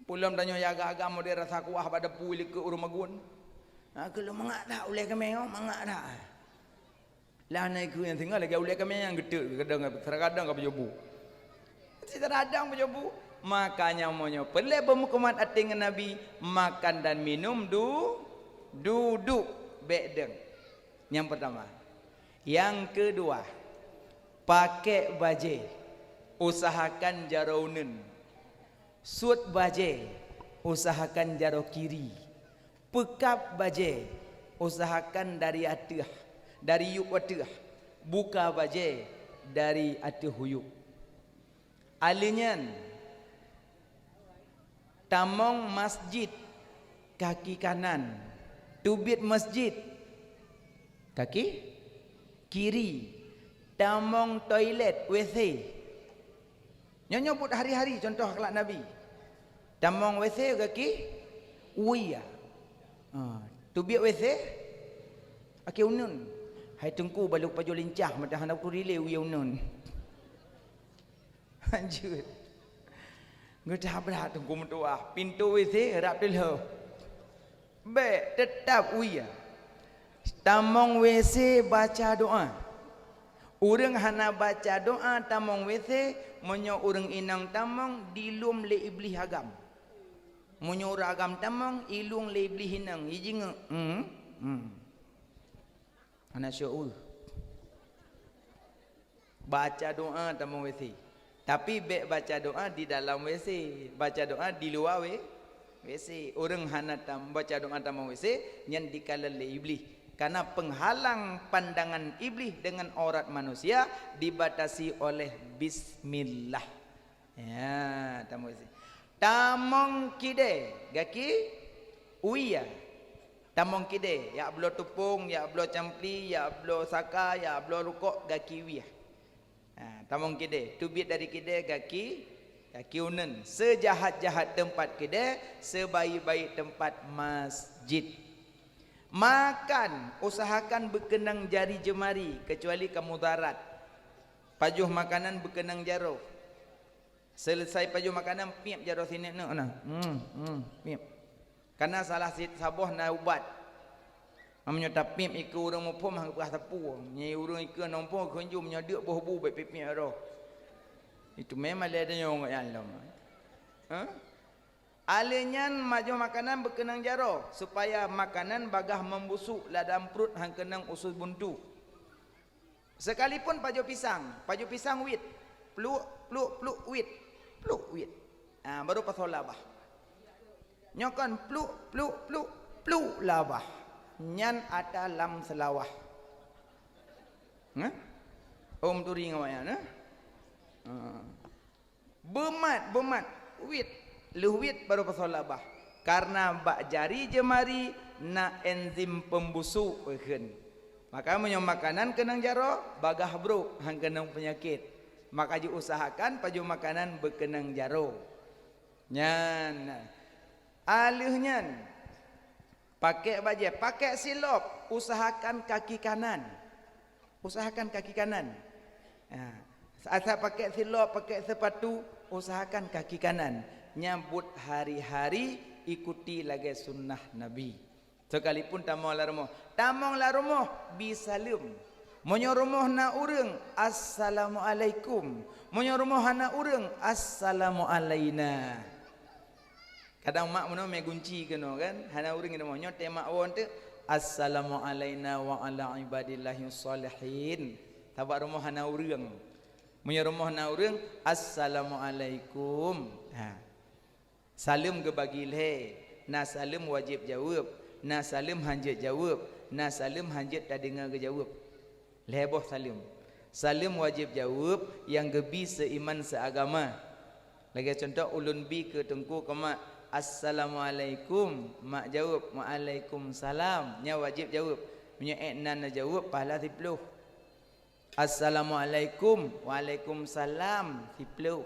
Pulang tanya jaga agama dia rasa kuah pada pulik ke urumagun. Kalau mangak dah oleh kami mangak dah. Lah naik ku yang tinggal lagi oleh kami yang gede kadang-kadang ke pejobu. Kadang pejobu. Makanya monyo pelai bermukamat ating Nabi makan dan minum duduk bedeng. Yang pertama. Yang kedua, pakai baju. Usahakan jaraunen. Sud baju. Usahakan jaro kiri. Pekap baju. Usahakan dari atas. Dari yuk atas. Buka baju dari atas huyuk. Alinyan tamong masjid kaki kanan, tubit masjid kaki kiri, tamong toilet WC. Nyonya buat hari-hari contoh akhlak Nabi. Tamong WC kaki uya. Tubit WC kaki unun. Hai tengku baluk paju lincah mata hendak ku rile uya unun. Lanjut. Ngedah berat tengku mentua. Pintu WC harap dulu. Baik, tetap uya. Tamong WC baca doa. Urang hana baca doa tamong WC, monyo urang inang tamong dilum le iblis agam. Monyo urang agam tamong ilung le iblis hinang. Ijing Hana syuur. Baca doa tamong WC. Tapi baik baca doa di dalam WC, baca doa di luar WC. Orang hana baca doa tamang WC yang dikalal oleh iblis. Karena penghalang pandangan iblis dengan aurat manusia dibatasi oleh bismillah. Ya, tamang WC. Tamang kide, gaki uya. Tamang kide, ya belo tupung, ya belo campli, ya belo saka, ya belo rukuk, gaki uya. Tamong kide, tubit dari kide kaki unen. Sejahat-jahat tempat kide, sebaik-baik tempat masjid. Makan, usahakan berkenang jari jemari kecuali kamu darat. Pajuh makanan berkenang jaro. Selesai pajuh makanan piap jaro sini piap. Karena salah sabuh na ubat. Amnya tapim iku urang mopom hang pah tapu. Nyai urang iku nompo kunjum nyaduk boh-boh baik pipik ro. Itu memang ada nyong yang lama. Alenyan maju makanan berkenang jaro supaya makanan bagah membusuk la dalam perut hang kenang usus buntu. Sekalipun paju pisang wit. Pluk wit. Baru pasal labah. Nyokan pluk labah. Nyan ada lam selawah. Om turi ngawaya Bemat wit luwit baru pasal labah. Karena bak jari jemari na enzim pembusuk eukeun. Maka menyom makanan kenang jaro bagah bro hang kenang penyakit. Maka diusahakan paju makanan berkenang jaro. Nyan aleuhnyan pakai baju, pakai silop, usahakan kaki kanan. Usahakan kaki kanan. Asal pakai silop, pakai sepatu, usahakan kaki kanan. Nyambut hari-hari, ikuti lagi sunnah Nabi. Sekalipun tamong la rumah bisalim. Monyo rumah na urang, assalamualaikum. Monyo rumah na urang, assalamu alaina. Kadang mak mana me gunci kena kan hana urang ina monyo tema awon tu assalamu alaina wa ala ibadillahi salihin. Tabak rumah hana urang. Munyo rumah hana urang assalamu alaikum. Salim ke bagi le. Na salim wajib jawab. Na salim hanjat jawab. Na salim hanjat tak dengar ke jawab. Leboh salim. Salim wajib jawab yang gebi seiman seagama. Lagi contoh ulun bi ke tengku kemak assalamualaikum, mak jawab waalaikumsalam, nya wajib jawab. Punya eknan jawab pahala 10. Assalamualaikum, waalaikumsalam 10.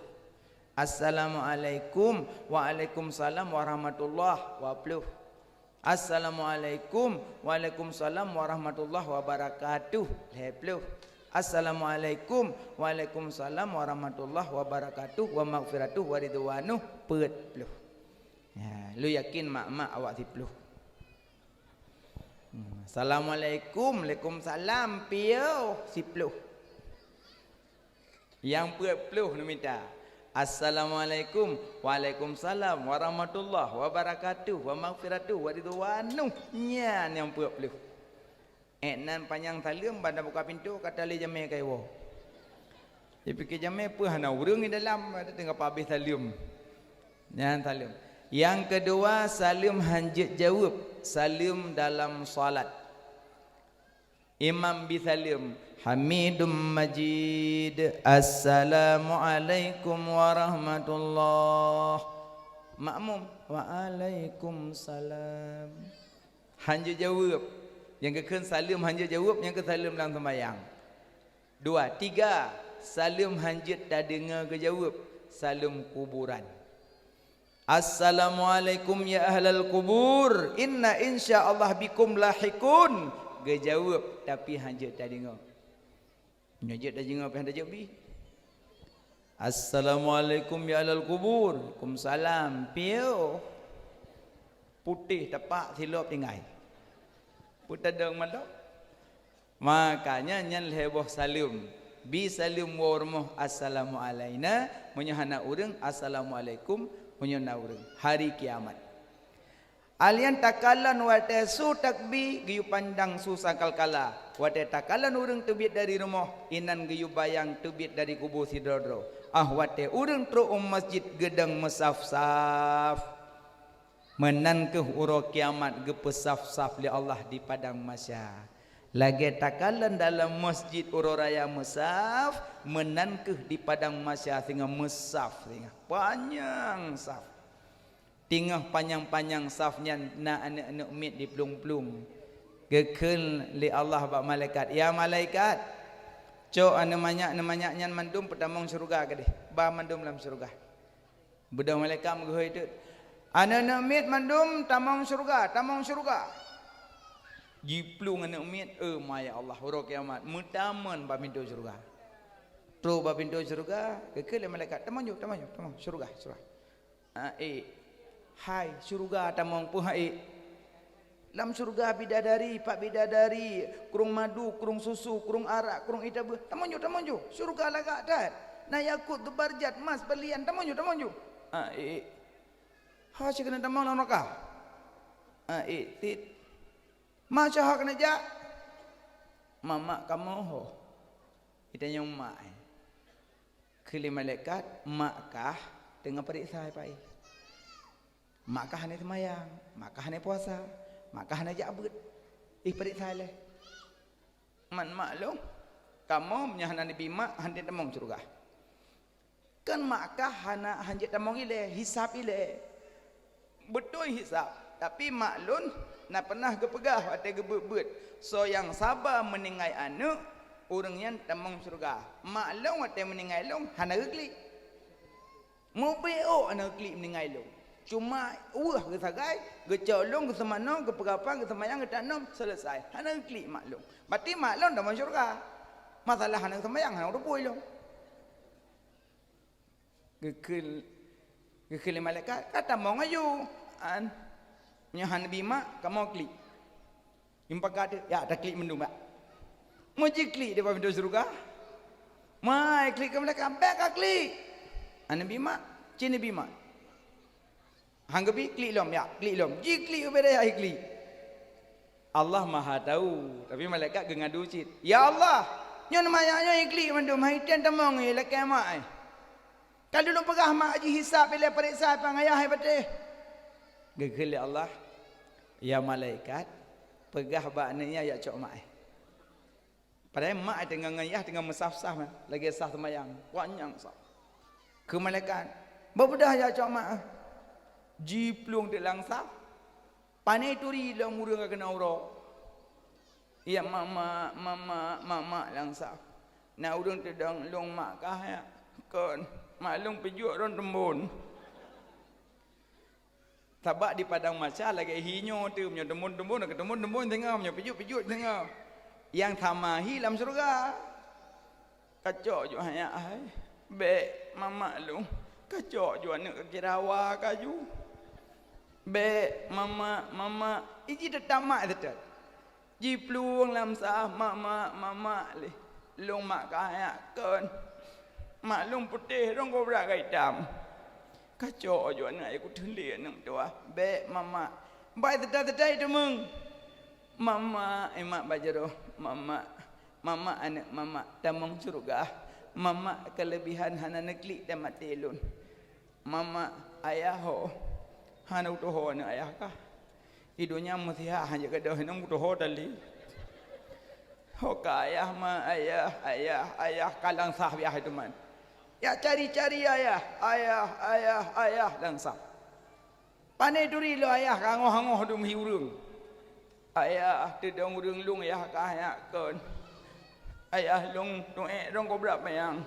Assalamualaikum, waalaikumsalam warahmatullahi wabarakatuh. Assalamualaikum, waalaikumsalam warahmatullahi wabarakatuh 10. Assalamualaikum. Waalaikumsalam warahmatullahi wabarakatuh wa maghfiratuh wa ridwanuh. Peut peluh. Ya, lu yakin mak-mak awak tipluh. Assalamualaikum. Waalaikumsalam. Piau sipluh. Yang peluh nu minta. Assalamualaikum. Waalaikumsalam warahmatullahi wabarakatuh wa maghfiratuh wa ridwanuh. Nya yang peluh. Nan panjang talim pada buka pintu kata le jame kaiwo. Dia fikir jame apa hana urang di dalam ada tengah habis talim. Jangan talim. Yang kedua salim hanjit jawab, salim dalam solat. Imam bisalim Hamidum Majid. Assalamualaikum warahmatullahi. Makmum waalaikumsalam. Hanjit jawab. Yang ke salim hanjit jawab, yang ke salim dalam sembahyang. 2, 3 salim hanjit tak dengar ke jawab, salim kuburan. Assalamualaikum ya ahlal kubur, inna insyaallah bikum lahikun. Ke jawab tapi hanjit tak dengar. Hanjit tak dengar apa hendak jawab. Assalamualaikum ya ahlal kubur. Waalaikumsalam. Piau putih tepak silap tinggal. Putadang malam. Makanya nyan heboh salim. Bi salim wa warahmah assalamu alaina. Menyahana urang assalamualaikum menyana urang. Hari kiamat. Alian takalan wate su takbi giyu pandang su sangkal kala. Wate takalan urang tebit dari rumah. Inan giyu bayang tebit dari kubur sidrodro. Wate urang tru masjid gedang mesaf-saf. Menan ke uro kiamat gepesaf-saf li Allah di padang mahsyar. Lagi takalan dalam masjid uro raya mesaf, menan ke di padang mahsyar tinggal mesaf tinggal panjang saf. Tinggal panjang-panjang safnya na anak-anak mit di pelung-pelung. Gekel li Allah bak malaikat. Ya malaikat, cok anu manyak nyan mandum pertamong surga ke deh. Ba mandum dalam surga. Budak malaikat menggoy itu. Anak-anak mit mandum tamang surga. Jiplung anak mit, maya Allah huruf kiamat. Mutaman ba pintu surga. Terus ba pintu surga, kekele malaikat tamang surga. Hai surga tamang pu hai. Dalam surga bidadari, pak bidadari, kurung madu, kurung susu, kurung arak, kurung itabu. Tamang jo. Surga lagak dah. Na yakut tubarjat mas belian tamang jo. Ha cik kena tamang lawan rakah. Tit. Macam hak kena jak. Mama kamu ho. Kita yang mak. Keli malaikat makkah dengan periksa pai. Makkah ni semayang, makkah ni puasa, makkah ni jabut. Periksa leh. Man maklum. Kamu menyahana nabi mak hanti tamang surga. Kan makkah hana hanjit tamang ile, hisab ile. Betul hisab, tapi maklun nak pernah gepegah atau gebet-bet. So yang sabar meninggai anak, orangnya tamang surga. Maklum atau meninggai long, hana geklik. Mau beo anak geklik meninggai long. Cuma ke sagai, gecolong ke semana, ke pegapan, ke semayang, ke tanam, selesai. Hana geklik maklum. Berarti maklum tamang surga. Masalah hana semayang, hana rupui long. Gekeli malaikat kata mau ngayu nyahan bima kamu klik impak ada ya ada klik mendung mbak mau klik dia pintu surga mai klik ke malaikat back klik bima cini bima hanggapi klik lom ya klik lom klik beda ya klik Allah maha tahu tapi malaikat ngadu cit ya Allah nyon mayanya klik mendung mai ten tamong lekai mai. Kalau dulu pegah mak haji hisab bila periksa pangayah hebateh. Gegel Allah. Ya malaikat pegah baknanya ya cok mak. Padahal mak tengah ngayah tengah mesaf-saf lagi sah semayang. Panjang sah. Ke malaikat. Berbedah ya cok mak. Jiplung di langsaf. Panai turi lang murang kena urang. Ya mama langsaf. Na urang tedang long mak kah ya. Kon maklum pejuk ron tembun. Tabak di padang mahsyar lagi hinyo tu punya tembun tengah punya pejuk tengah. Yang tamahi dalam surga. kacau ju hanya ai be mama lu kacau ju anak kirawa kaju be mama iji tetamak tetat ji pluang lam sah mama le long mak kaya ken mak long putih rong ko bra kai hitam kacau ju anak aku tulis nang tua be mama bai tetat itu mung mama emak bajaro mama anak mama tamang surga mama kelebihan hana neklik dan matelun mama ayah ho hana utoho na ayah ka hidunya mutiha hanya kedah nang utoho tali ho ka ayah ma ayah kalang sah biah itu man ya cari ayah langsah pane duri lo ayah kangoh dum hiurung ayah tedong urung lung ayah ka ayah kon ayah long ko berapa yang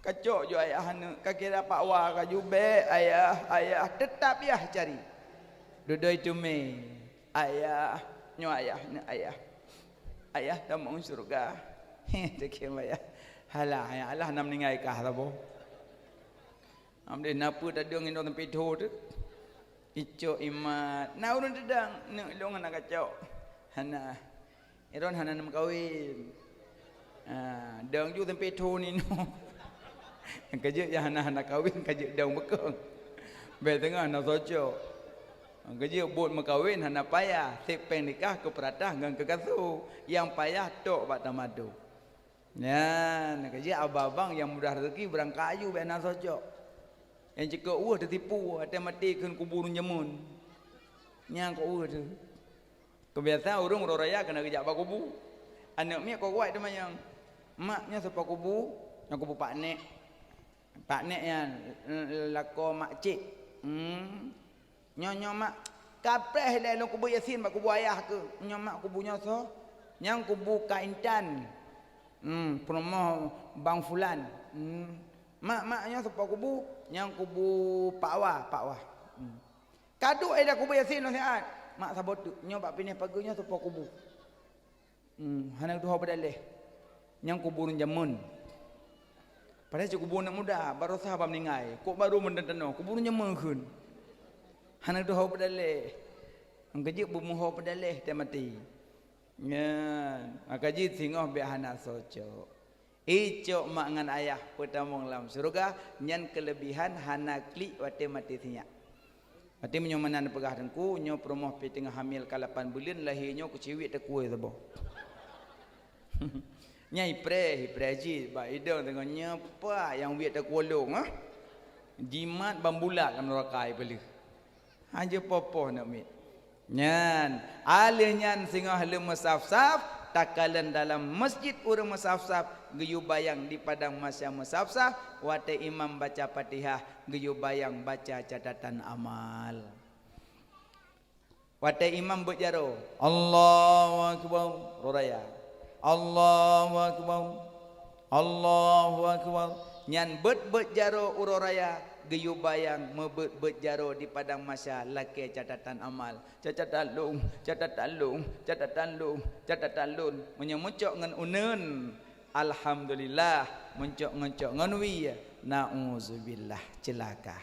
kacau jo ayah hana kakira pak wa kaju be ayah tetap ya cari dudoi tu me ayah nyo ayah tak mau surga tekem ayah halah ayah Allah nam ningai kah tabo amde napu tadung indo tempi tu ico imat na urun dedang ne long anak kacau hana iron hana nam kawin dang ju tempe tu ni no kerja yang hana kawin kerja dang bekeng be tengah na sojo kerja buat makawin hana payah sepeng nikah ke peratah ngan ke kasu yang payah tok bak tamadu ya kerja abang yang mudah rezeki berang kayu be na sojo yang jika tertipu ada mati kun kubur nyemun nyang ko tu kebiasaan urang raya kena kerja bak kubu anak mi ko kuat tu mayang maknya siapa kubu yang kubu pak nek yang lako mak cik nyonya mak kapreh le lo kubu yasin mak kubu ayah ke nyonya mak kubunya so yang kubu kaintan promo bang fulan maknya siapa kubu yang kubu pakwa kadu ada kubu yasin lo siat mak sabot nyoba pineh pagunya siapa kubu hana tu apa daleh yang kubur jamun padahal cukup kubur nak muda baru sahabat meninggal kok baru mendenteno kubur jamun kun hana tu hau pedale angkaji bumuho pedale dia mati nya akaji singoh be hana soco ico mak ngan ayah petamong lam surga nyan kelebihan hana klik wate mati sinya mati menyomanan pegah dengku nyo promoh pe tengah hamil ka 8 bulan lahirnya ku ciwik tekue sabo nyai preji ba idang tengok nyapa yang wiat tak kolong jimat bambulat kan rakai beli aja popo nak mit nyan alih nyan singa halu musaf-saf takalan dalam masjid urang musaf-saf geyu bayang di padang masa musaf-saf wate imam baca Fatihah geyu bayang baca catatan amal wate imam berjaro Allahu akbar roraya Allahu akbar Allahu akbar nyan bet jaro uroraya geyu bayang mebet jaro di padang masa laki catatan amal catatan lung menyemucok ngan uneun alhamdulillah mencok ngan wi nauzubillah celaka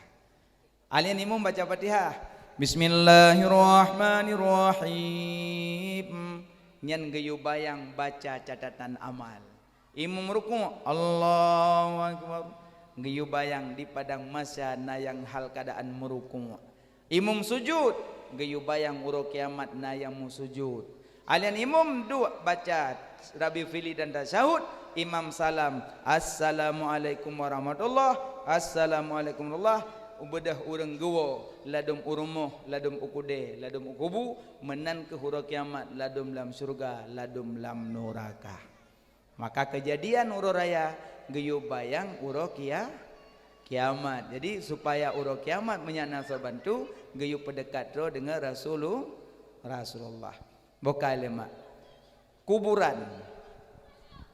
alien imam baca Fatihah bismillahirrahmanirrahim nyan geyu bayang baca catatan amal imam ruku Allahu akbar geyu bayang di padang masa na yang hal keadaan meruku imam sujud geyu bayang uro kiamat na yang sujud alian imam dua baca Rabi Fili dan tasyahud imam salam assalamualaikum warahmatullah assalamualaikum warahmatullah ubedah urang gewo ladum urumoh ladum ukude ladum ukubu menan ke hura kiamat ladum lam surga ladum lam neraka maka kejadian uro raya geyo bayang uro kiamat jadi supaya uro kiamat menyana bantu geyo pedekat ro dengan Rasulullah bokal lemak kuburan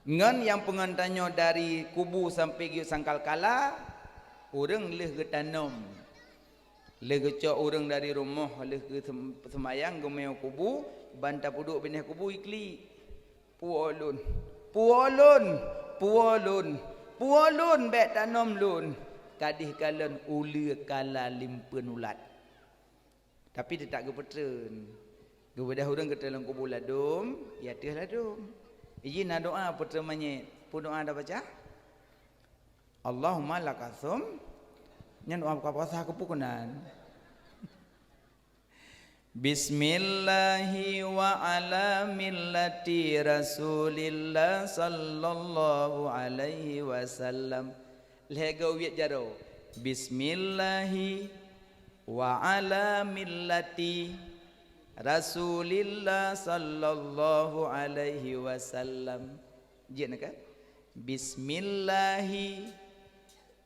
ngan yang pengantanyo dari kubu sampai geyo sangkal kala orang leh ke tanam leh ke cok orang dari rumah leh ke semayang gemeo kubu bantap duduk benih kubu ikli puolun puolun bek tanom lun kadih kalen ulia kala limpen ulat tapi dia tak gepetren gebedah urang ke dalam kubur ladum ya teh ladum izin doa putra manyet pun doa dah baca Allahumma lakasum nyan doa buka puasa kepukunan Bismillahi wa ala millati Rasulillah sallallahu alaihi wasallam. Lega wiat jaro. Bismillahi wa ala millati Rasulillah sallallahu alaihi wasallam. Jien kan? Bismillahi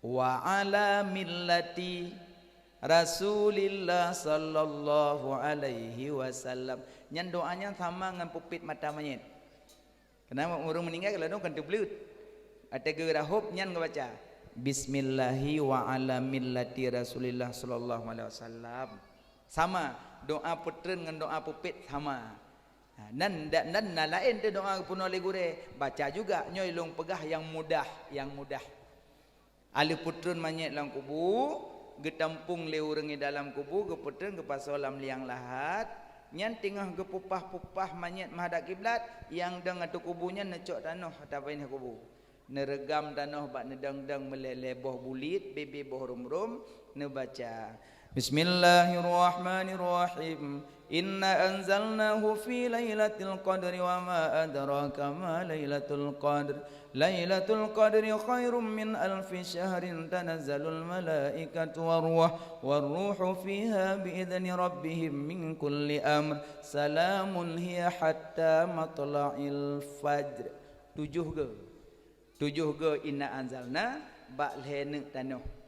wa ala millati Rasulillah sallallahu alaihi wasallam. Nyan doanya sama dengan pupit mata mayit. Kenapa orang meninggal kalau kan terbelut. Ada gerahop nyan baca. Bismillahi wa ala millati Rasulillah sallallahu alaihi wasallam. Sama doa putren dengan doa pupit sama. Nan lain tu doa puno le gure baca juga nyoy long pegah yang mudah. Ali putren mayit lang kubu getampung le urang dalam kubu gepeteng ke pasolam liang lahat nyan tengah gepupah-pupah manyet menghadap kiblat yang dengan tu kubunya necok tanah atapain kubu neregam tanah bak nedang-dang meleleboh bulit bebe boh rum-rum ne baca Bismillahirrahmanirrahim Inna anzalnahu fi lailatul qadri wa ma adraka ma lailatul qadr Lailatul qadri khairum min alfi syahrin tanazzalul malaikatu warruhu fiha biidzni rabbihim min kulli amr salamun hiya hatta matla'il fajr. Tujuh ge inna anzalna bak lene tanah